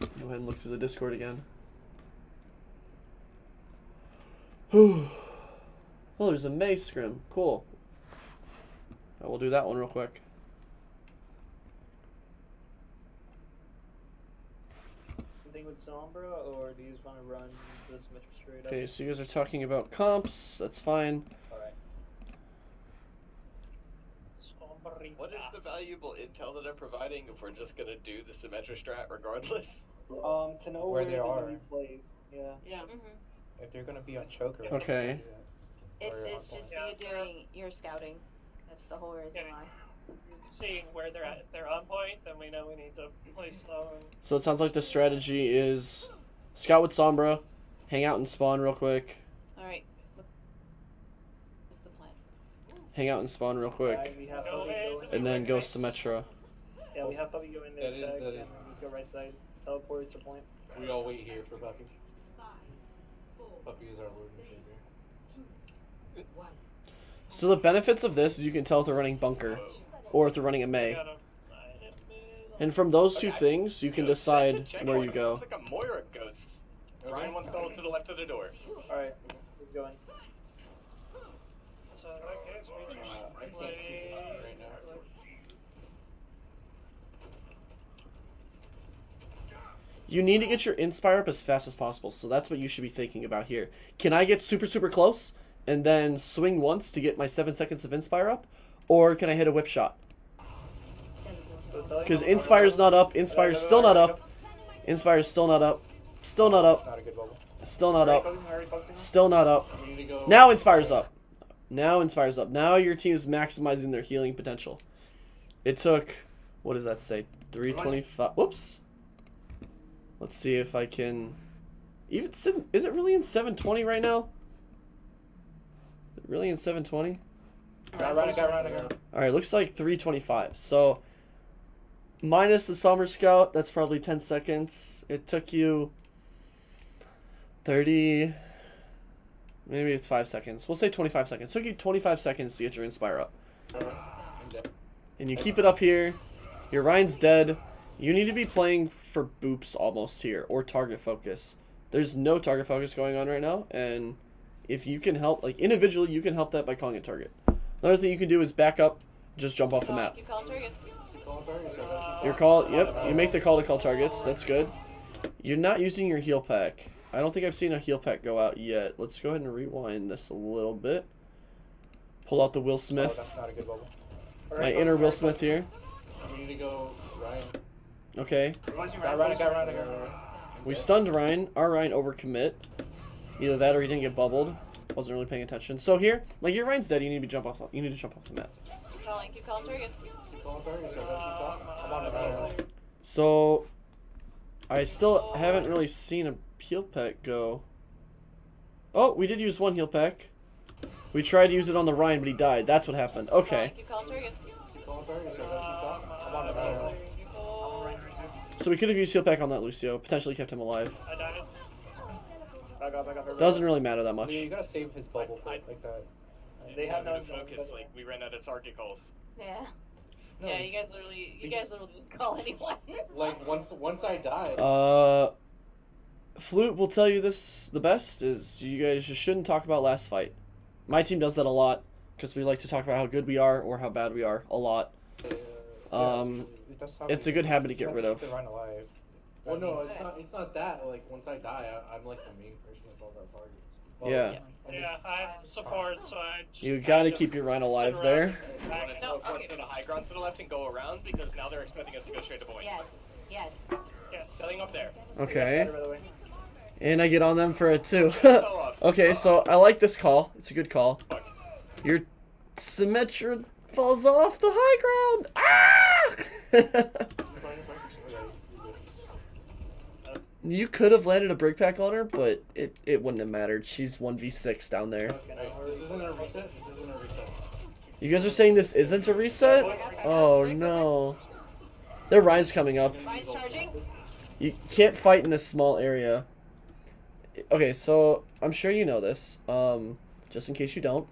Go ahead and look through the Discord again. Oh, there's a Mei scrim. Cool. We'll do that one real quick. I playing with Sombra, or do you just want to run the Symmetra straight up? Okay, so you guys are talking about comps. That's fine. Alright. What is the valuable intel that I'm providing if we're just gonna do the Symmetra strat regardless? To know Where where they the are. enemy plays. Yeah. Yeah. If they're gonna be on choker. Okay. It's Or on just point. you doing your scouting. That's the whole reason why. Seeing where they're at, if they're on point, then we know we need to play slow. And So it sounds like the strategy is scout with Sombra, hang out and spawn real quick. Alright. What's the plan? Hang out and spawn real quick. Alright, we have Go Bubby ahead. go in. And then go Symmetra. Yeah, we have Bubby go in there, That is- attack, that and is- then just go right side. Teleport to point. We all wait here for Puppy. Puppy is our lord and savior. So the benefits of this is you can tell if they're running bunker or if they're running a we May. gotta. And from those two Okay, I things, you can Ghost set decide to check where point. you It go. Sounds like a Moira ghost. Ryan wants to hold to the left of the door. Alright, he's going. So in that case, we I just can't see play. this right now. You need to get your Inspire up as fast as possible, so that's what you should be thinking about here. Can I get super, super close and then swing once to get my 7 seconds of Inspire up? Or can I hit a whip shot? Because Inspire's not up, Inspire's still not up, Inspire's still not up, still not up, Not a good bubble. still not up, Already focusing. still not up. We need to go. Now Inspire's up. Now Inspire's up. Now your team is maximizing their healing potential. It took, what does that say? 325. Whoops. Let's see if I can. Even is it really in 720 right now? Is it really in 720? Got running. All right, looks like 325. So minus the Summer Scout, that's probably 10 seconds. It took you 30. Maybe it's 5 seconds. We'll say 25 seconds. It took you 25 seconds to get your Inspire up. I'm dead. And you keep it up here. Your Ryan's dead. You need to be playing for boops almost here, or target focus. There's no target focus going on right now, and if you can help, like individually, you can help that by calling a target. Another thing you can do is back up, just jump off the map. Keep calling targets. Call targets, so Your call, yep, you make the call to call targets. That's good. You're not using your heal pack. I don't think I've seen a heal pack go out yet. Let's go ahead and rewind this a little bit. Pull out the Will Oh, Smith, that's not a good bubble. my inner Will Smith here. We need to go Ryan. Okay, Got running. we stunned Ryan. Our Ryan overcommit. Either that or he didn't get bubbled. Wasn't really paying attention. So here, like your Ryan's dead. You need to jump off. You need to jump off the map. Keep calling targets. Call targets, so I'm on it. So I still haven't really seen a heal pack go. Oh, we did use one heal pack. We tried to use it on the Ryan, but he died. That's what happened. Okay. Keep calling targets. Call targets, so I'm on it. So we could have used heal pack on that Lucio. Potentially kept him alive. I died. Back up, everybody. Doesn't really matter that much. Yeah, you gotta save his bubble for like that. They have no focus. Like we ran out of target calls. Yeah. No, Yeah, you guys literally didn't call anyone. like once I died. Flute will tell you this the best is you guys just shouldn't talk about last fight. My team does that a lot because we like to talk about how good we are or how bad we are a lot. That's how It's we- a good habit to you get have rid keep of. the Ryan alive. Well, no, it's not that. Like once I die, I'm like the main person that calls out targets. Yeah. and Yeah, this- I support, so I just You gotta kind of keep your Ryan sit alive around there. and You back- want to No, teleport okay. to the high ground to the left and go around because now they're expecting us to go straight to point. Yes. Yes. Yes. Setting up there. Okay. By the way. And I get on them for it too. Fell off. Okay, so I like this call. It's a good call. Fuck. Your Symmetra falls off the high ground. Ah! You could have landed a break pack on her, but it wouldn't have mattered. She's 1v6 down there. This isn't a reset. This isn't a reset. You guys are saying this isn't a reset? Oh no. Their Ryan's coming up. Ryan's charging. You can't fight in this small area. Okay, so I'm sure you know this. Just in case you don't,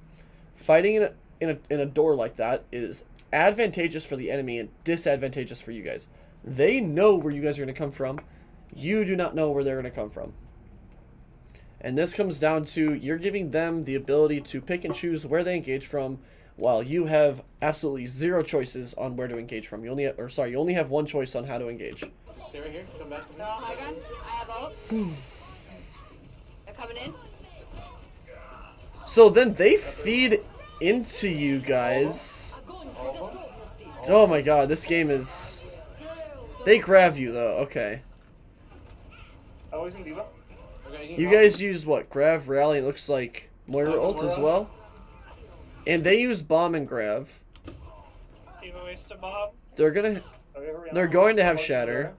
fighting in a door like that is advantageous for the enemy and disadvantageous for you guys. They know where you guys are going to come from. You do not know where they're going to come from. And this comes down to you're giving them the ability to pick and choose where they engage from, while you have absolutely zero choices on where to engage from. You only have one choice on how to engage. Stay right here. Come back to me. They're all high ground. I have ult. They're coming in. So then they feed into you guys. Oh my god, this game is... They grab you though, okay. Oh, he's in Diva. Okay, You guys use what? Grav, Rally, it looks like Moira ult as well? And they use Bomb and Grav. Even waste a bomb. They're gonna... They're going to have Shatter.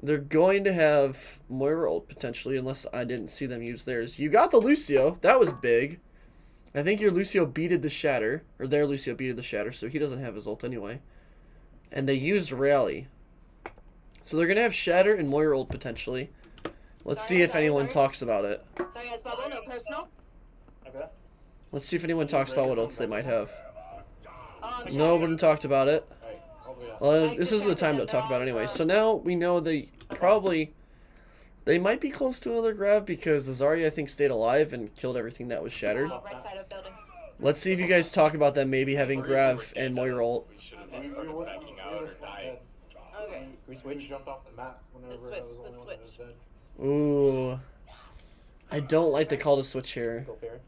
They're going to have Moira ult potentially, unless I didn't see them use theirs. You got the Lucio. That was big. I think your Lucio beated the Shatter. Or their Lucio beated the Shatter, so he doesn't have his ult anyway. And they used Rally. So they're going to have Shatter and Moira ult potentially. Let's see if anyone talks about it. Sorry, guys, Bubble. No personal. Okay. Let's see if anyone talks about what ults they might have. Oh, I'm No one talked about it. Alright, all the way up. Well, this isn't the time to talk about it anyway. So now we know they probably... They might be close to another grab because Zarya, I think, stayed alive and killed everything that was shattered. Right side of building. Let's see if you guys talk about them maybe having Grav and Moira ult. We should have started backing out or dying. Okay. We switch. Jumped off the map whenever Let's I switch, was the only let's one that was switch. dead. Ooh. I don't like the call to switch here. Go fair.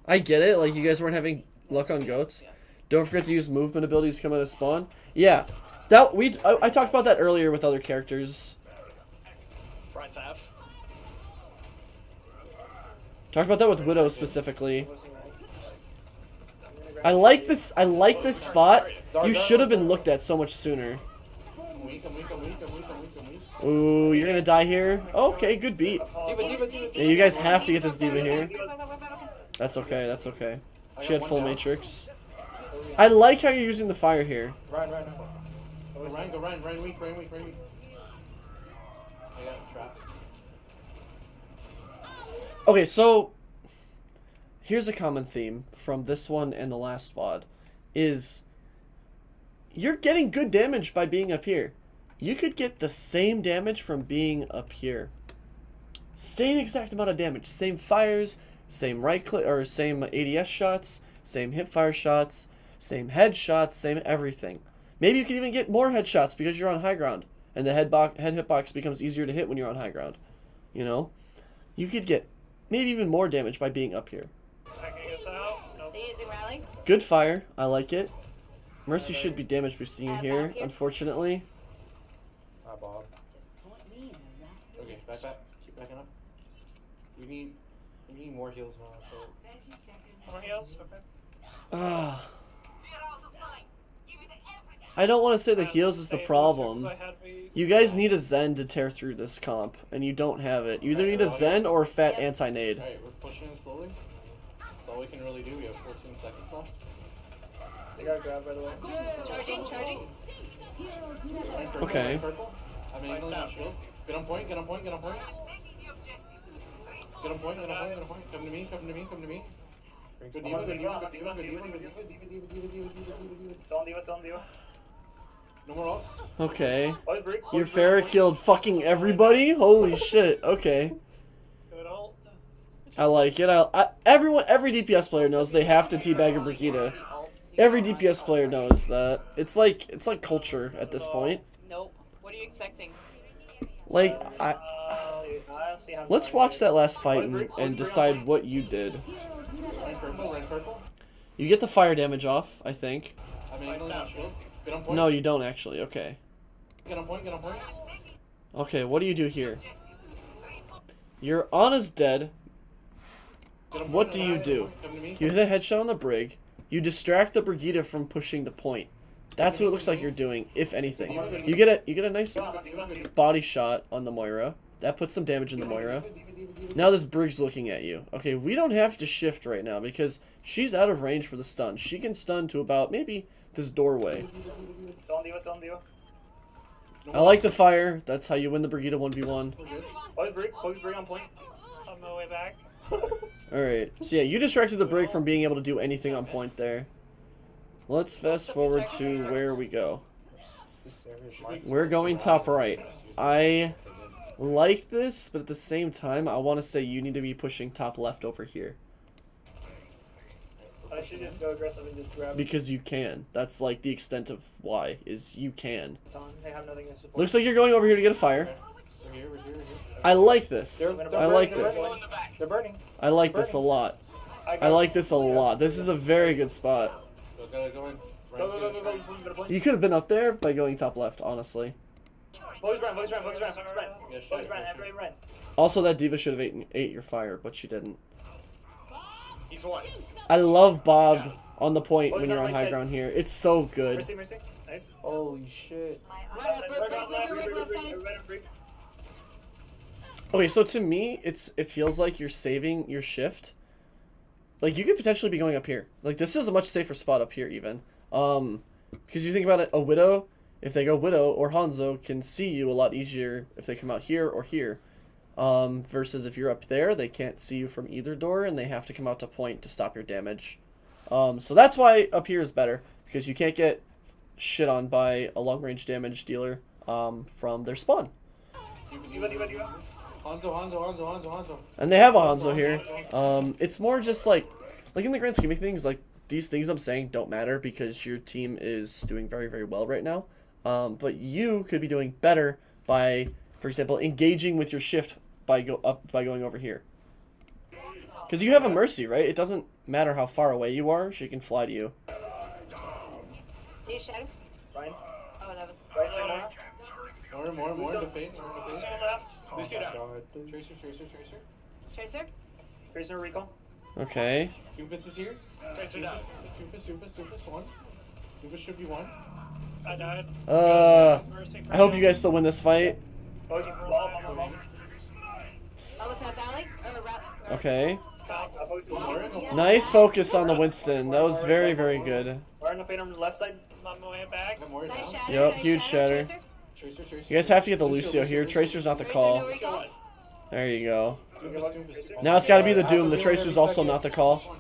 I get it, like you guys weren't having luck on goats. Don't forget to use movement abilities to come out of spawn. Yeah. That I talked about that earlier with other characters. Front half. Talked about that with Widow specifically. I like this spot. You should have been looked at so much sooner. I'm weak, I'm weak, I'm weak, I'm weak, I'm weak, I'm weak. Ooh, you're gonna die here? Okay, good beat. Yeah, you guys have to get this diva here. That's okay, that's okay. She had full matrix. I like how you're using the fire here. Ryan, go Ryan, Ryan weak, Ryan weak, Ryan weak. I got a trap. Okay, so here's a common theme from this one and the last VOD is you're getting good damage by being up here. You could get the same damage from being up here. Same exact amount of damage, same fires, same right click or same ADS shots, same hip fire shots, same headshots, same everything. Maybe you can even get more headshots because you're on high ground and the head hitbox becomes easier to hit when you're on high ground. You know? You could get maybe even more damage by being up here. Backing us out. Nope. They're using Rally. Good fire. I like it. Mercy should be damage boosting here, unfortunately. Ah, Bob. Okay, back. Keep backing up. We need more heals now. More heals? Okay. Ah. I don't want to say the heals is the problem. You guys need a Zen to tear through this comp, and you don't have it. You either need a Zen or a fat anti-nade. Alright, we're pushing in slowly. That's all we can really do. We have 14 seconds left. They got grabbed, by the way. Charging. Okay. Purple. I mean, Lights out. shield. Get on point. Get on point. Come to me. Good diva. Don't Diva. No more ults. Okay. Oh, break. Your Pharah killed fucking everybody? Holy shit. Okay. Good ult. I like it. Every DPS player knows they have to teabag a Brigitte. Every DPS player knows that. It's like culture at this point. Nope. What are you expecting? Like I don't see how let's watch that last fight and decide what you did. Red purple. You get the fire damage off, I think. I mean, shield. Get on point. No, you don't actually. Okay. Get on point. Okay, what do you do here? Your Ana's dead. What do you do? Come to me. You hit a headshot on the Brig. You distract the Brigitte from pushing the point. That's what it looks like you're doing, if anything. You get a nice body shot on the Moira. That puts some damage in the Moira. Now this Brig's looking at you. Okay, we don't have to shift right now because she's out of range for the stun. She can stun to about maybe this doorway. Don't Diva. I like the fire. That's how you win the Brigitte 1v1. Oh, break on point. On my way back. Alright, so yeah, you distracted the Brig from being able to do anything on point there. Let's fast forward to where we go. We're going top right. I like this, but at the same time, I want to say you need to be pushing top left over here. I should just go aggressive and just grab because you can. That's like the extent of why is you can. on. They have nothing to support. Looks like you're going over here to get a fire. We're here. I like this. They're I like burning, this. They're burning. I like this a lot. I like this a lot. This is a very good spot. Gotta go in. Go. You could have been up there by going top left, honestly. Focus run. Yeah, Focus run. Everybody run. Also, that diva should have ate your fire, but she didn't. He's one. I love Bob on the point Focus when on you're on right high side. ground here. It's so good. Mercy. Nice. Holy shit. Right, left side. Okay, so to me, it feels like you're saving your shift. Like, you could potentially be going up here. Like, this is a much safer spot up here, even. Because you think about it, a Widow, if they go Widow or Hanzo, can see you a lot easier if they come out here or here. Versus if you're up there, they can't see you from either door, and they have to come out to point to stop your damage. So that's why up here is better, because you can't get shit on by a long-range damage dealer from their spawn. Hanzo. And they have a Hanzo here. It's more just like in the grand scheme of things, like, these things I'm saying don't matter because your team is doing very, very well right now. But you could be doing better by, for example, engaging with your shift by going over here. Because you have a Mercy, right? It doesn't matter how far away you are, she can fly to you. Do you shadow? Ryan. Oh, that was. More in the face. Lucio left. Lucio down. Tracer. Tracer? Tracer recall. Okay. Doofus is here. Tracer down. Doofus one. Doofus should be one. I died. Mercy for I hope you him. guys still win this fight. Focus on ball. Oh, was that Valley? Or Rat? Okay. Focus on Nice focus on the Winston. That was very, very good. We're on the fade on the left side. I'm on my way back. Nice shadow. Yep, nice huge shatter. Tracer. You guys have to get the Lucio here. Tracer's not the call. Lucio one. There you go. Now it's got to be the Doom. The Tracer's also not the call.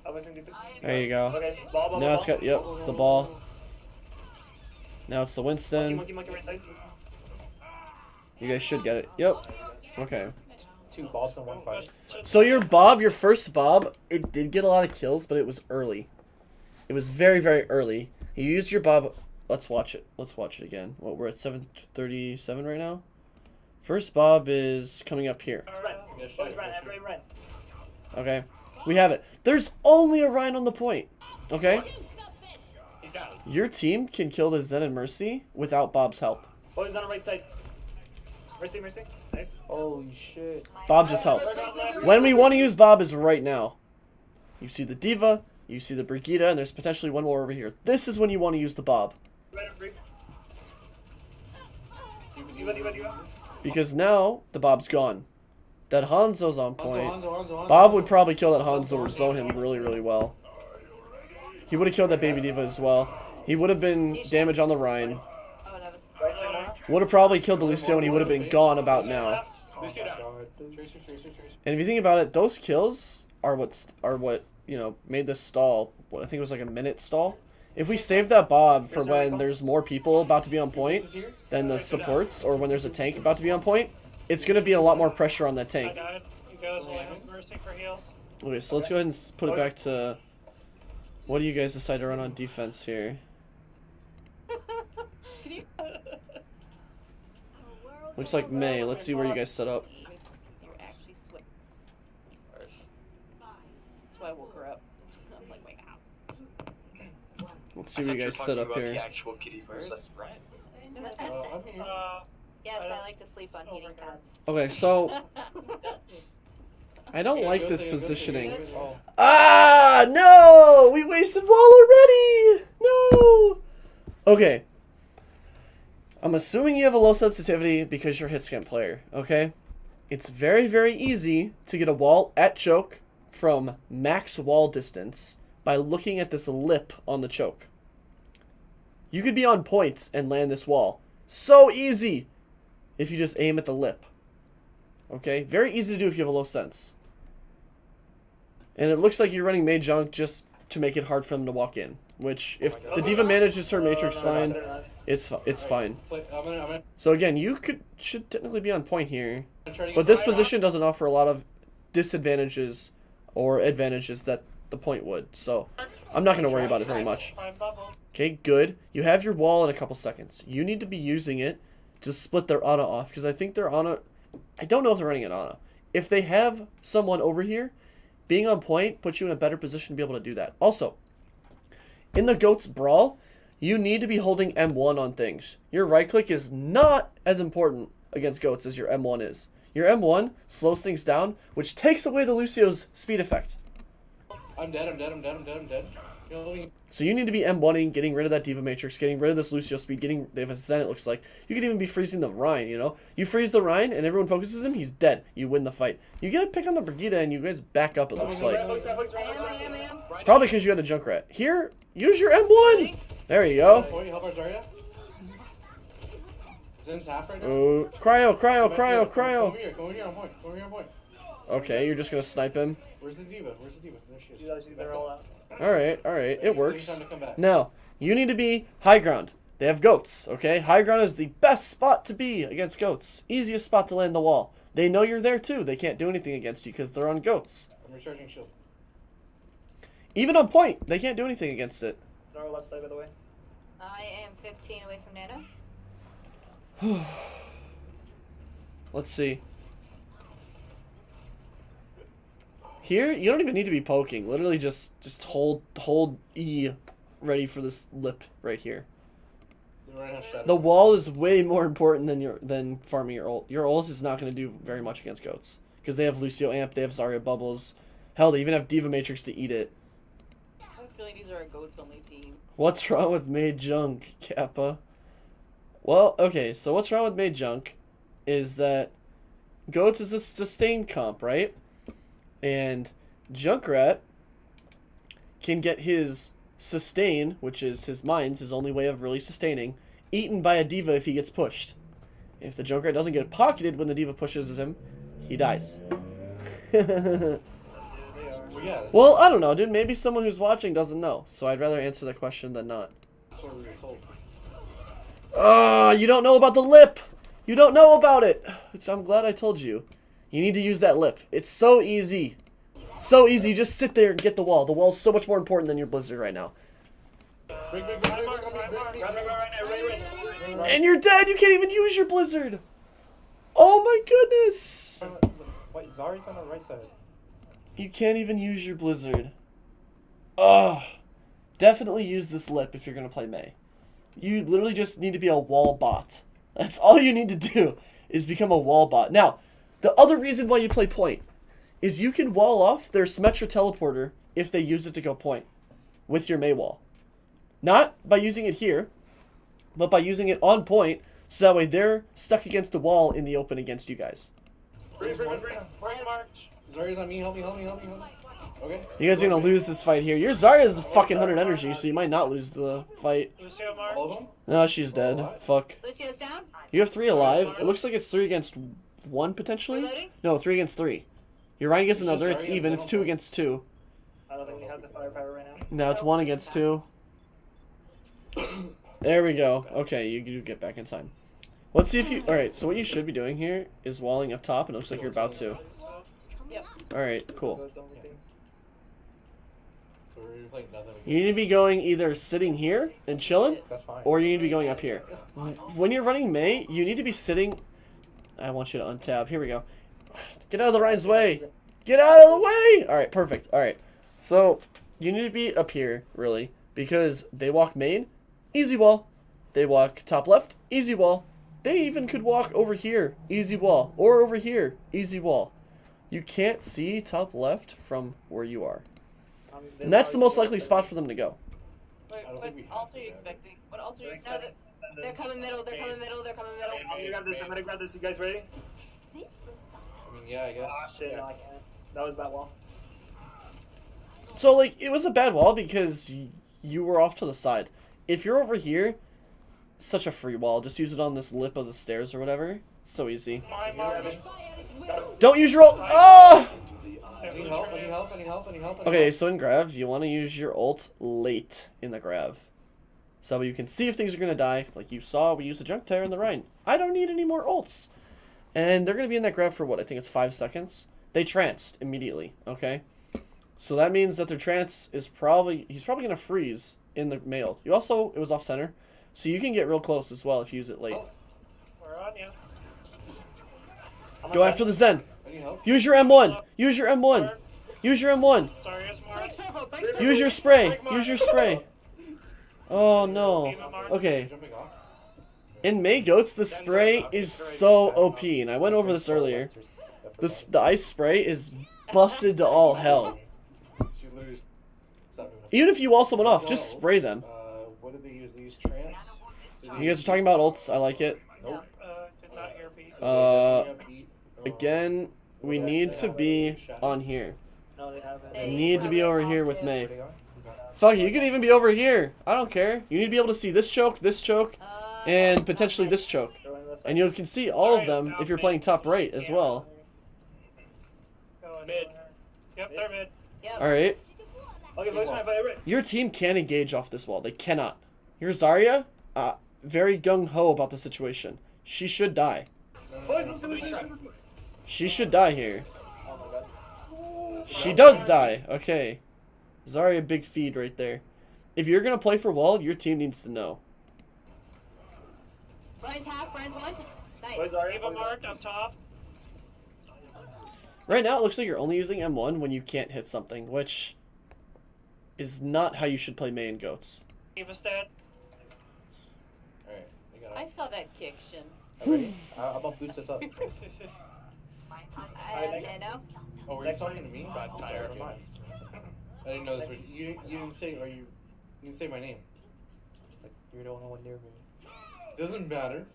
I wasn't defense. There you go. Okay, ball. Now it's got, yep, it's the ball. Now it's the Winston. Monkey right side. You guys should get it. Yep. Okay. 2 balls in 1 fight. So your Bob, your first Bob, it did get a lot of kills, but it was early. It was very, very early. You used your Bob. Let's watch it. Let's watch it again. What, we're at 7:37 right now? First Bob is coming up here. Focus run. Everybody run. Okay. We have it. There's only a Ryan on the point. Okay? He's down. Your team can kill the Zen and Mercy without Bob's help. Focus on the right side. Mercy. Nice. Holy shit. Bob just helps. When we want to use Bob is right now. You see the Diva, you see the Brigitte, and there's potentially one more over here. This is when you want to use the Bob. Because now the Bob's gone. That Hanzo's on point. Hanzo. Bob would probably kill that Hanzo or zone him really, really well. He would have killed that Baby Diva as well. He would have been damage on the Rhine. Oh, that was. Would have probably killed the Lucio and he would have been gone about now. Lucio down. Tracer. And if you think about it, those kills are what you know made this stall. I think it was like a minute stall. If we save that Bob for when there's more people about to be on point than the supports, or when there's a tank about to be on point, it's going to be a lot more pressure on that I tank. died. He goes away with Mercy for heals. Okay, so let's go ahead and put it back to... What do you guys decide to run on defense here? Looks like May. Let's see where you guys set up. You're actually sweat. First. That's why I woke her up. I'm like, wake up. Let's see where you guys set up here. actual kitty first. Right. Yes, I like to sleep on heating pads. Okay, so I don't like this Good. positioning. Oh. Ah, no! We wasted wall already! No! Okay. I'm assuming you have a low sensitivity because you're a hitscan player, okay? It's very, very easy to get a wall at choke from max wall distance by looking at this lip on the choke. You could be on point and land this wall. So easy if you just aim at the lip. Okay? Very easy to do if you have a low sense. And it looks like you're running Mage Junk just to make it hard for them to walk in. Which, if the Diva manages her Matrix fine, it's fine. So again, you should technically be on point here. But this position doesn't offer a lot of disadvantages or advantages that the point would. So I'm not going to worry about it very much. Prime bubble. Okay, good. You have your wall in a couple seconds. You need to be using it to split their Ana off, because I think their Ana... I don't know if they're running an Ana. If they have someone over here, being on point puts you in a better position to be able to do that. Also, in the Goats Brawl, you need to be holding M1 on things. Your right click is not as important against Goats as your M1 is. Your M1 slows things down, which takes away the Lucio's speed effect. I'm dead, I'm dead, I'm dead, I'm dead, I'm dead. Kill me. So you need to be M1ing, getting rid of that Diva Matrix, getting rid of this Lucio speed, getting... They have a Zen, it looks like. You could even be freezing the Rhine, you know? You freeze the Rhine, and everyone focuses him, he's dead. You win the fight. You get a pick on the Brigitte, and you guys back up, it looks like. I am. Probably because you had a Junkrat. Here, use your M1! There you go. Boy, help our Zarya. Zen's half right now. Oh, cryo. Come over here on point. Come over here on point. Okay, you're just gonna snipe him. Where's the Diva? Where's the Diva? There she is. You guys, they're all out. Alright, it works. Time to come back. Now, you need to be high ground. They have Goats, okay? High ground is the best spot to be against Goats. Easiest spot to land the wall. They know you're there too. They can't do anything against you because they're on Goats. I'm recharging shield. Even on point, they can't do anything against it. They're left side, by the way. I am 15 away from Nano. Let's see. Here, you don't even need to be poking. Literally just hold E ready for this lip right here. The wall is way more important than farming your ult. Your ult is not going to do very much against Goats. Because they have Lucio Amp, they have Zarya Bubbles. Hell, they even have Diva Matrix to eat it. I have a feeling these are a goats only team. What's wrong with Made Junk, Kappa? Well, okay, so what's wrong with Made Junk is that Goats is a sustained comp, right? And Junkrat can get his sustain, which is his mines, his only way of really sustaining, eaten by a Diva if he gets pushed. If the Junkrat doesn't get pocketed when the Diva pushes him, he dies. Well, I don't know, dude. Maybe someone who's watching doesn't know, so I'd rather answer the question than not. That's what we were told. You don't know about the lip! You don't know about it! I'm glad I told you. You need to use that lip. It's so easy. So easy. You just sit there and get the wall. The wall's so much more important than your Blizzard right now. And you're dead! You can't even use your Blizzard! Oh my goodness! Wait, Zarya's on the right side. You can't even use your Blizzard. Ugh. Definitely use this lip if you're going to play Mei. You literally just need to be a wall bot. That's all you need to do, is become a wall bot. Now, the other reason why you play point is you can wall off their Symmetra teleporter if they use it to go point with your Mei wall. Not by using it here, but by using it on point, so that way they're stuck against the wall in the open against you guys. Bring march. Zarya's on me, help me. Okay. You guys are going to lose this fight here. Your Zarya is fucking 100 energy, so you might not lose the fight. Lucio march. All of them? No, she's dead. Fuck. Lucio's down. You have 3 alive. It looks like it's 3 against 1, potentially? Reloading. No, 3 against 3. Your Ryan gets another. It's even. It's 2 against 2. I don't think we have the firepower right now. No, it's 1 against 2. There we go. Okay, you do get back in time. Let's see if you... Alright, so what you should be doing here is walling up top, and it looks like you're about to. Yep. Alright, cool. Goats only team. So we're playing nothing. You need to be going either sitting here and chilling, That's fine. or you need to be going up here. When you're running Mei, you need to be sitting... I want you to untab. Here we go. Get out of the Ryan's way! Get out of the way! Alright, perfect. Alright. So, you need to be up here, really, because they walk main, easy wall. They walk top left, easy wall. They even could walk over here, easy wall. Or over here, easy wall. You can't see top left from where you are. And that's the most likely spot for them to go. Wait, don't what think we have else are you to, expecting? What else are you No, expecting? they're coming middle. They're coming middle. I'm gonna grab this. You guys ready? I mean, yeah, I guess. Ah, shit, no, I can't. That was bad wall. So, like, it was a bad wall because you were off to the side. If you're over here, such a free wall. Just use it on this lip of the stairs or whatever. It's so easy. My march. Don't use your ult. Oh! Any help? Okay, so in Grav, you want to use your ult late in the Grav. So you can see if things are going to die. Like you saw, we used the Junk Tire in the Rhine. I don't need any more ults. And they're going to be in that Grav for what? I think it's 5 seconds. They tranced immediately, okay? So that means that their trance is he's probably gonna freeze in the mailed. You also, it was off center, so you can get real close as well if you use it late. We're on you. Go after the Zen. I need help. Use your M1. Use your M1. Use your M1. Sorry, it's more. Breaks purple, breaks purple. Use your spray. Use your spray. Oh no. Okay. Jumping off. In May Goats, the spray is so OP, and I went over this earlier. The ice spray is busted to all hell. She literally stopped moving. Even if you wall someone off, just spray them. What did they use? They used trance. You guys are talking about ults. I like it. Did not hear beat. Again, we need to be on here. No, they haven't. We need to be over here with May. Fuck it, you could even be over here. I don't care. You need to be able to see this choke, and potentially this choke. And you can see all of them if you're playing top right as well. Mid. Yep, they're mid. Yep. Alright. Okay, voice my favorite. Your team can engage off this wall. They cannot. Your Zarya, very gung-ho about the situation. She should die. She should die here. Oh my god. She does die. Okay. Zarya, big feed right there. If you're going to play for wall, your team needs to know. Brian's half, Brian's one. Nice. Voice Zarya, Eva marked up top. Right now, it looks like you're only using M1 when you can't hit something, which is not how you should play May and Goats. Eva's dead. Alright, we got I it. saw that kick, Shin. Ready? I'm gonna boost this up. I have Nano. Oh, were you talking to me? Bad I'm tire. sorry, never mind. I didn't know this. You didn't say, or you didn't say my name. You're the only one near me. Doesn't matter.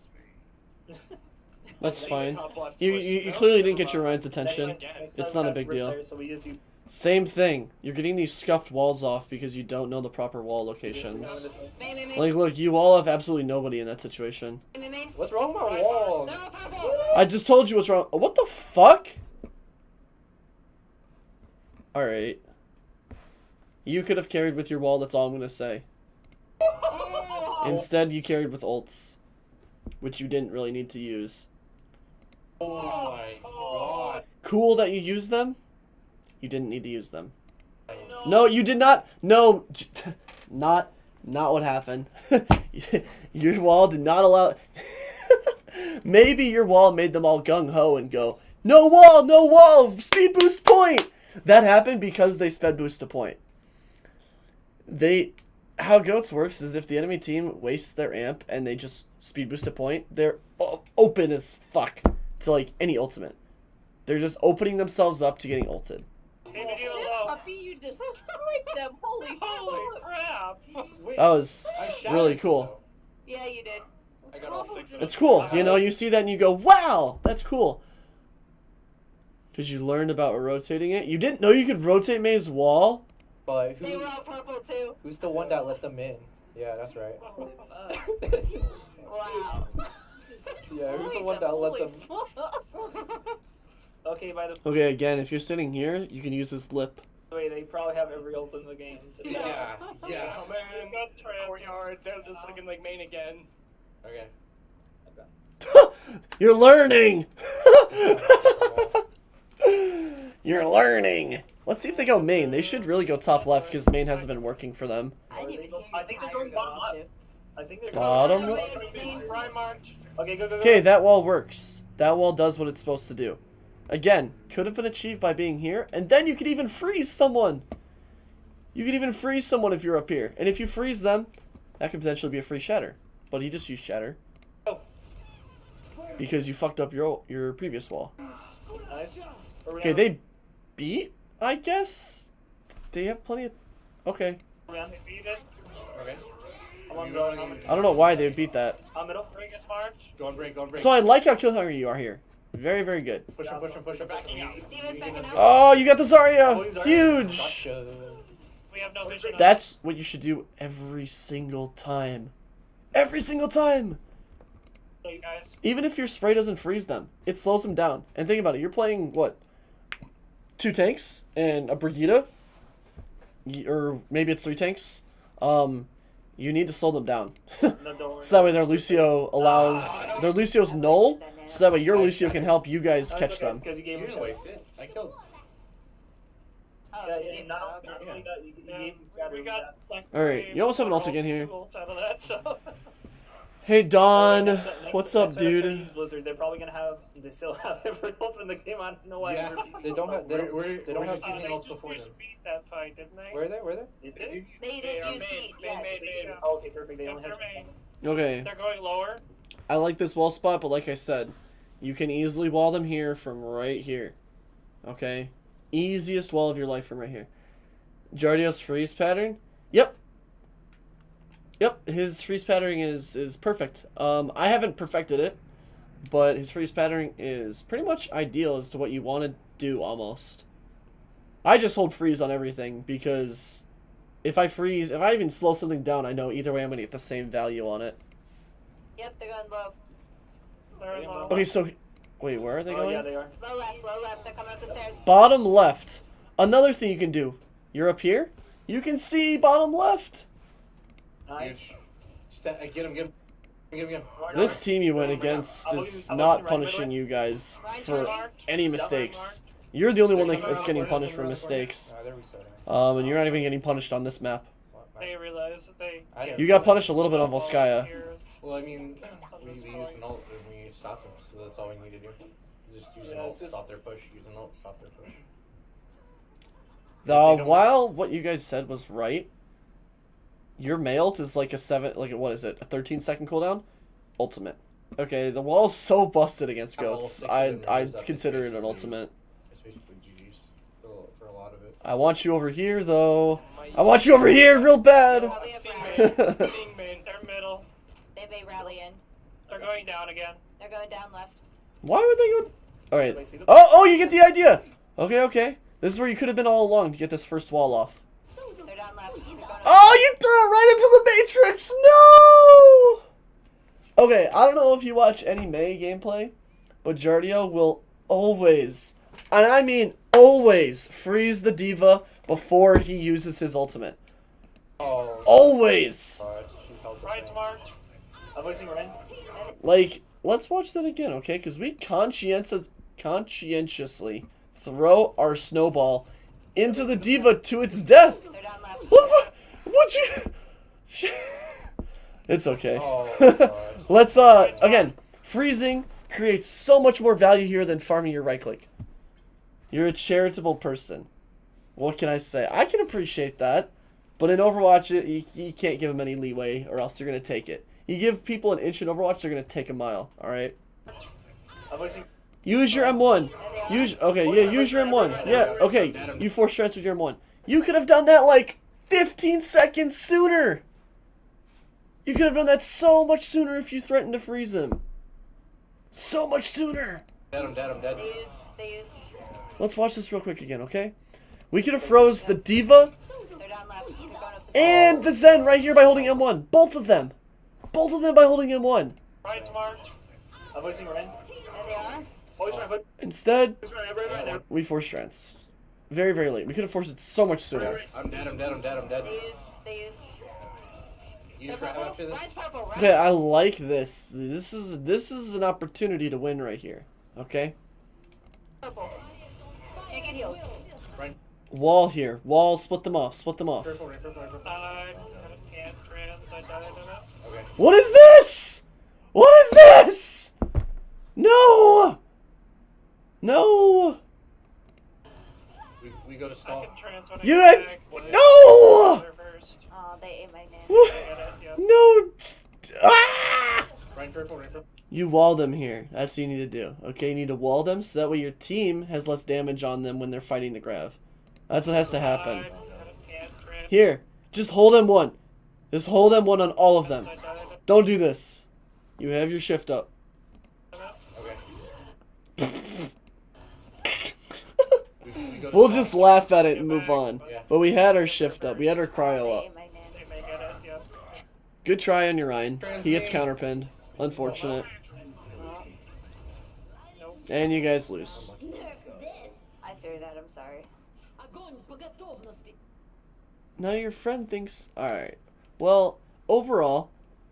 That's fine. Top left You push. clearly didn't get your Ryan's attention. It's not a big deal. So we just use Same thing. You're getting these scuffed walls off because you don't know the proper wall locations. May. Like, look, you all have absolutely nobody in that situation. May. What's wrong with my walls? They're all purple. I just told you what's wrong. What the fuck? Alright. You could have carried with your wall, that's all I'm gonna say. Instead, you carried with ults, which you didn't really need to use. Oh my god. Cool that you used them. You didn't need to use them. No, you did not. No, not what happened. Your wall did not allow. Maybe your wall made them all gung ho and go, no wall, speed boost point. That happened because they sped boost a point. How Goats works is if the enemy team wastes their amp and they just speed boost a point, they're open as fuck to like any ultimate. They're just opening themselves up to getting ulted. Eva, you Shit, low. puppy, you destroyed them. Holy Holy fuck. crap. Wait, That was I shot really it, cool. though. Yeah, you did. I got all 6 of It's them. cool. You know, you see that and you go, wow, that's cool. Because you learned about rotating it. You didn't know you could rotate May's wall? But They were all purple too. who's the one that let them in? Yeah, that's right. Wow. Yeah, who's the one that let them? Okay, by the Okay, again, if you're sitting here, you can use this lip. way, they probably have every ult in the game. Yeah. Oh man, Got trans. courtyard, they're just looking like main again. Okay. You're learning! You're learning! Let's see if they go main. They should really go top left because main hasn't been working for them. I didn't hear I think they're going bottom left. I think they're Bottom? going Brian marked. Okay, go. Okay, that wall works. That wall does what it's supposed to do. Again, could have been achieved by being here, and then you could even freeze someone! You could even freeze someone if you're up here. And if you freeze them, that could potentially be a free shatter. But he just used shatter. Because you fucked up your previous wall. Nice. Okay, they beat, I guess? They have plenty of... Okay. They beat it. Okay. I'm on zone. I don't know why they would beat that. I'm middle. Ring is marked. Go on break, go on break. So I like how kill hungry you are here. Very, very good. Push him, push him, push him. Backing out. Diva's backing out. Oh, you got the Oh, Zarya! he's Zarya. Huge! Gotcha. We have no vision. That's what you should do every single time. Every single time! So you guys. Even if your spray doesn't freeze them, it slows them down. And think about it, you're playing, what? 2 tanks and a Brigitte? Or maybe it's 3 tanks? You need to slow them down. No, don't worry. So that way their Lucio allows... Their Lucio's null, so that way your Lucio can help you guys catch them. Because you gave him You a didn't shot. waste it. I killed. Oh, Yeah, did yeah, you? no, Oh, no, okay. no, you got, you Yeah, got we it, got like Alright, three you almost have an ult ults, again here. 2 ults out of that, so. Hey Don, Next- what's next up, time I dude? use Blizzard, they're probably gonna have. They still have every ult in the game. I don't know why. Yeah. I'm repeating They don't have. They don't. We're They don't have. just using They ults just before used them. beat that fight, didn't they? Where are they? Where are they? Did they? They They did are use main, meat, main, yes. main, main. Oh, okay, perfect. They Yep, only they're have. main. Okay, They're going lower. I like this wall spot, but like I said, you can easily wall them here from right here. Okay? Easiest wall of your life from right here. Jardio's freeze pattern? Yep. Yep, his freeze pattern is perfect. I haven't perfected it, but his freeze pattern is pretty much ideal as to what you want to do almost. I just hold freeze on everything because if I freeze, if I even slow something down, I know either way I'm going to get the same value on it. Yep, they're going low. They're low. Okay, so wait, where are they Oh going? yeah, they are. Low left. They're coming up the stairs. Bottom left. Another thing you can do. You're up here. You can see bottom left. Nice. Huge. Get him, get him. Get him, get him. This team you went against is not punishing you guys for any mistakes. You're the only one that's getting punished for mistakes. They're restarting. And you're not even getting punished on this map. They realized that they. I didn't. You got punished a little bit on Volskaya. Well, I mean, we used an ult and we stopped them, so that's all we need to do. Just use an Yeah, ult, it's just- stop their push. Use an ult, stop their push. While what you guys said was right, your mailed is like what is it? A 13-second cooldown? Ultimate. Okay, the wall's so busted against All goats. 6 of them I'd is up. consider It's it an basically- ultimate. It's basically GG's for a lot of it. I want you over here though. I want you over here real bad. Probably have Seeing rally. main, seeing main. They're middle. They may rally in. They're going down again. They're going down left. Why would they go? All right. Wait, see them? Oh, you get the idea. Okay. This is where you could have been all along to get this first wall off. They're down left. They're going up. Oh, you threw it right into the Matrix. No. Okay, I don't know if you watch any Mei gameplay, but Jardio will always, and I mean always, freeze the diva before he uses his ultimate. Oh. Always. She held the Ryan's thing. marked. I'm voicing Ren. Like, let's watch that again, okay? Because we conscientiously throw our snowball into the diva to its death. They're down left. What you? It's okay. Oh, God. Let's again, freezing creates so much more value here than farming your right click. You're a charitable person. What can I say? I can appreciate that, but in Overwatch, you can't give them any leeway, or else they're gonna take it. You give people an inch in Overwatch, they're gonna take a mile. All right. I'm voicing. Use your M1. Use use your M1. Yeah, okay. You 4 strats with your M1. You could have done that like 15 seconds sooner. You could have done that so much sooner if you threatened to freeze him. So much sooner. Dead, dead. They use. Let's watch this real quick again, okay? We could have froze the Diva They're down left. They're going up the and the Zen right here by holding M1. Both of them. Both of them by holding M1. Ryan's marked. I'm voicing Ren. There they are. Voice Ren. Voice Instead, Ren. Ren. we forced strats. Very, very late. We could have forced it so much sooner. I'm dead. They use. Use They're grab purple. after this. Ryan's purple. Ryan's Okay, I like this. This is an opportunity to win right here. Okay? purple. Can't get healed. Wall here. Wall, split them off. Split them off. Purple. I can't trans. I died in it. Okay. What is this? What is this? No! No! We go to I stall. can trans when I You get had... back, but No! they're first. Oh, they ate my name. Get it, yep. No! Ah! Rain purple. You wall them here. That's what you need to do. Okay, you need to wall them so that way your team has less damage on them when they're fighting the grav. That's what has to happen. I can't trans. Here, just hold M1. Just hold M1 on all of them. I died in it. Don't do this. You have your shift up. Okay. We go to We'll stall. just laugh at it and move on. Yeah. But we had our shift up. We had our They cryo up. ate my name. They may get it, yep. Good try on your Ryan. He gets counterpinned. Unfortunate. And you guys lose. I threw that. I'm sorry. Огонь по готовности. Now your friend thinks... Alright. Well, overall,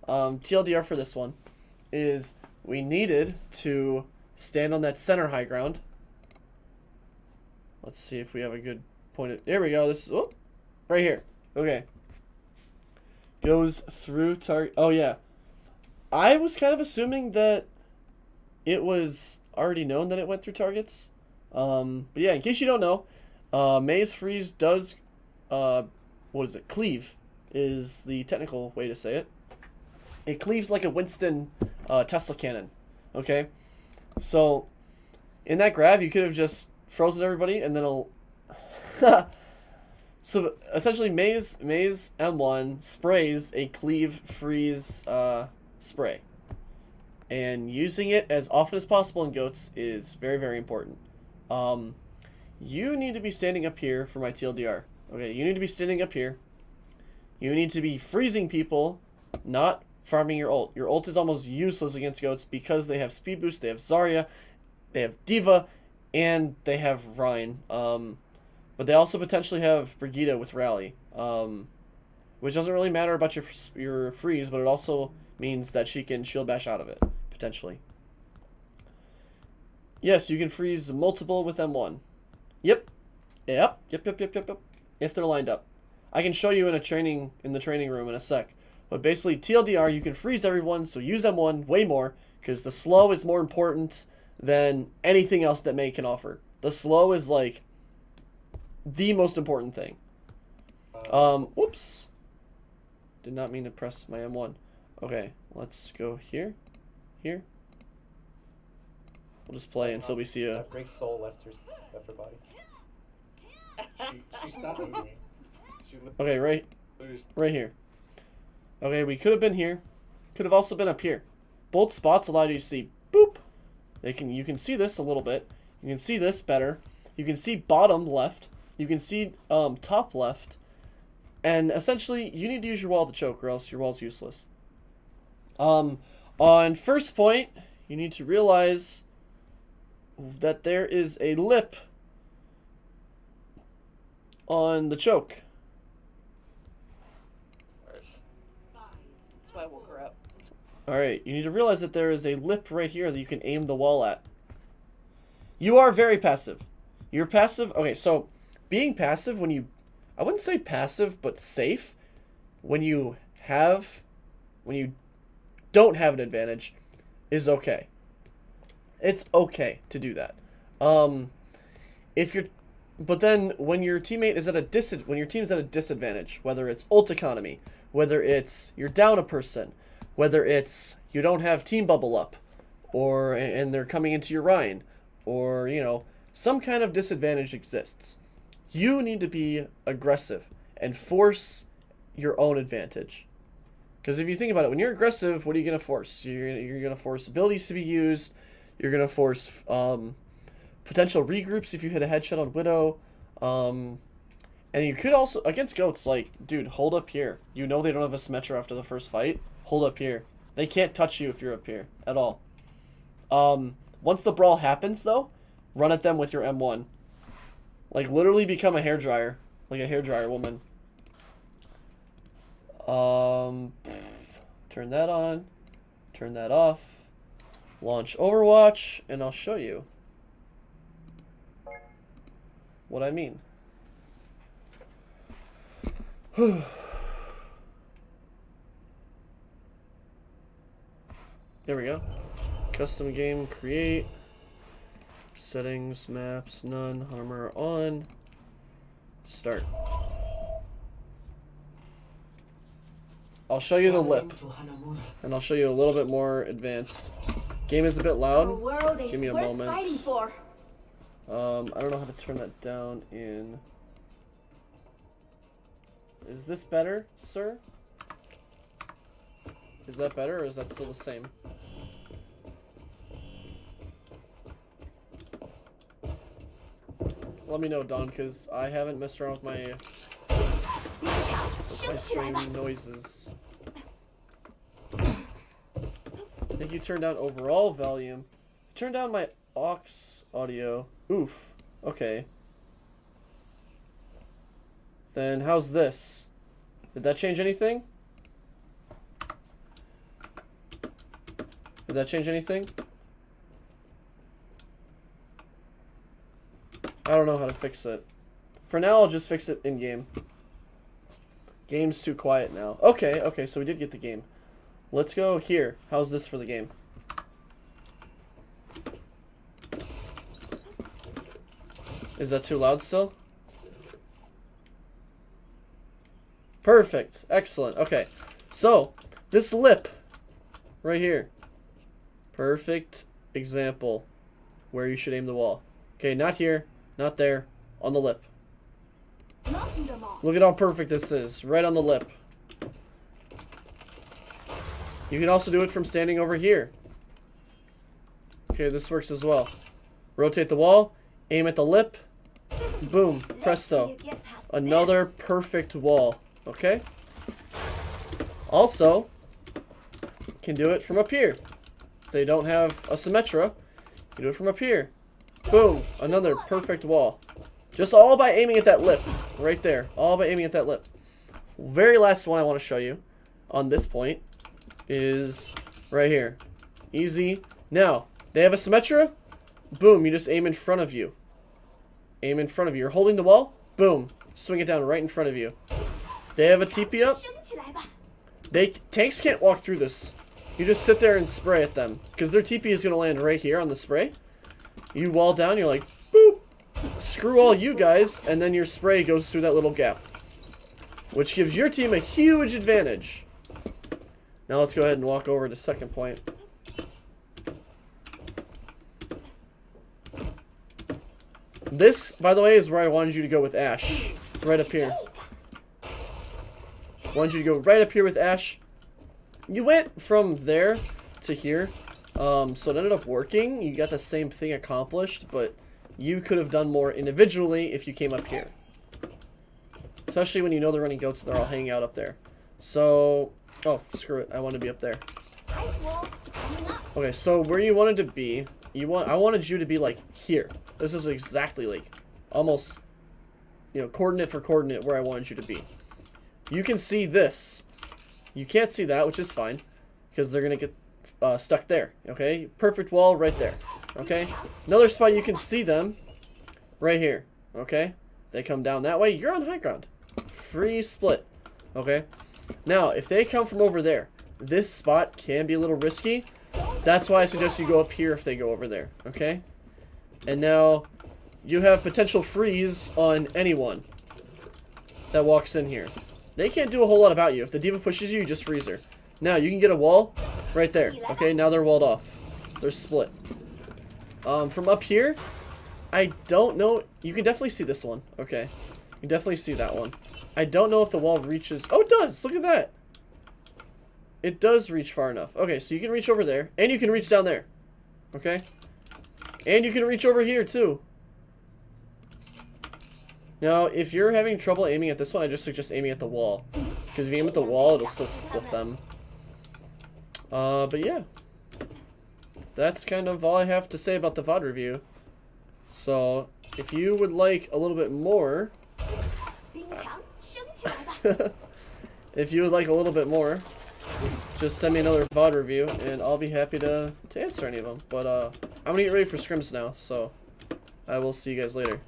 TLDR for this one is we needed to stand on that center high ground. Let's see if we have a good point it. There we go. This is right here. Okay. Goes through target. Oh yeah. I was kind of assuming that it was already known that it went through targets. But yeah, in case you don't know, Maze Freeze does, what is it? Cleave is the technical way to say it. It cleaves like a Winston Tesla cannon. Okay? So, in that grab, you could have just frozen everybody and then it'll... So, essentially, Maze M1 sprays a cleave freeze spray. And using it as often as possible in goats is very, very important. You need to be standing up here for my TLDR. Okay, you need to be standing up here. You need to be freezing people, not farming your ult. Your ult is almost useless against goats because they have speed boost, they have Zarya, they have D.Va, and they have Rein. But they also potentially have Brigitte with Rally, which doesn't really matter about your freeze, but it also means that she can shield bash out of it, potentially. Yes, you can freeze multiple with M1. Yep. Yep. If they're lined up. I can show you in the training room in a sec. But basically, TLDR, you can freeze everyone, so use M1 way more, because the slow is more important than anything else that Mei can offer. The slow is, like, the most important thing. Whoops. Did not mean to press my M1. Okay, let's go here. Here. We'll just play until we see a... That Break Soul left her body. She stopped moving. Okay, right here. Okay, we could have been here. Could have also been up here. Both spots allow you to see, boop. You can see this a little bit. You can see this better. You can see bottom left. You can see top left. And essentially, you need to use your wall to choke, or else your wall's useless. On first point, you need to realize that there is a lip on the choke. That's why I woke her up. Alright, you need to realize that there is a lip right here that you can aim the wall at. You are very passive. You're passive. Okay, so being passive when you... I wouldn't say passive, but safe. When you don't have an advantage is okay. It's okay to do that. But then when your teammate is at when your team's at a disadvantage, whether it's ult economy, whether it's you're down a person, whether it's you don't have team bubble up, and they're coming into your Rein, or some kind of disadvantage exists, you need to be aggressive and force your own advantage. Because if you think about it, when you're aggressive, what are you going to force? You're going to force abilities to be used. You're going to force potential regroups if you hit a headshot on Widow. And you could also, against goats, like, dude, hold up here. You know they don't have a Symmetra after the first fight. Hold up here. They can't touch you if you're up here at all. Once the brawl happens, though, run at them with your M1. Like, literally become a hairdryer. Like a hairdryer woman. Turn that on. Turn that off. Launch Overwatch, and I'll show you what I mean. There we go. Custom game, create. Settings, maps, none, armor on. Start. I'll show you the lip, and I'll show you a little bit more advanced. Game is a bit loud. Give me a moment. I don't know how to turn that down in. Is this better, sir? Is that better, or is that still the same? Let me know, Don, because I haven't messed around with my stream noises. I think you turned down overall volume. Turn down my aux audio. Oof. Okay. Then how's this? Did that change anything? Did that change anything? I don't know how to fix it. For now, I'll just fix it in game. Game's too quiet now. Okay, okay, so we did get the game. Let's go here. How's this for the game? Is that too loud still? Perfect. Excellent. Okay. So, this lip right here. Perfect example where you should aim the wall. Okay, not here, not there, on the lip. Look at how perfect this is. Right on the lip. You can also do it from standing over here. Okay, this works as well. Rotate the wall, aim at the lip, boom, presto. Another perfect wall. Okay? Also, can do it from up here. If they don't have a Symmetra, you do it from up here. Boom, another perfect wall. Just all by aiming at that lip. Right there. All by aiming at that lip. Very last one I want to show you on this point is right here. Easy. Now, they have a Symmetra. Boom, you just aim in front of you. Aim in front of you. You're holding the wall. Boom. Swing it down right in front of you. They have a TP up. Tanks can't walk through this. You just sit there and spray at them. Because their TP is going to land right here on the spray. You wall down, you're like, boop. Screw all you guys. And then your spray goes through that little gap. Which gives your team a huge advantage. Now let's go ahead and walk over to second point. This, by the way, is where I wanted you to go with Ashe. Right up here. Wanted you to go right up here with Ashe. You went from there to here. So it ended up working. You got the same thing accomplished, but you could have done more individually if you came up here. Especially when you know they're running goats and they're all hanging out up there. So, oh, screw it. I want to be up there. Okay, so where you wanted to be, I wanted you to be like here. This is exactly like almost, you know, coordinate for coordinate where I wanted you to be. You can see this. You can't see that, which is fine, because they're going to get stuck there, okay? Perfect wall right there, okay? Another spot you can see them, right here, okay? They come down that way, you're on high ground. Free split, okay? Now, if they come from over there, this spot can be a little risky. That's why I suggest you go up here if they go over there, okay? And now, you have potential freeze on anyone that walks in here. They can't do a whole lot about you. If the D.Va pushes you, you just freeze her. Now, you can get a wall right there. Okay, now they're walled off. They're split. From up here, I don't know. You can definitely see this one. Okay. You can definitely see that one. I don't know if the wall reaches... Oh, it does! Look at that! It does reach far enough. Okay, so you can reach over there. And you can reach down there. Okay? And you can reach over here, too. Now, if you're having trouble aiming at this one, I just suggest aiming at the wall. Because if you aim at the wall, it'll still split them. But yeah. That's kind of all I have to say about the VOD review. So, if you would like a little bit more... if you would like a little bit more, just send me another VOD review, and I'll be happy to answer any of them. But, I'm gonna get ready for scrims now, so I will see you guys later.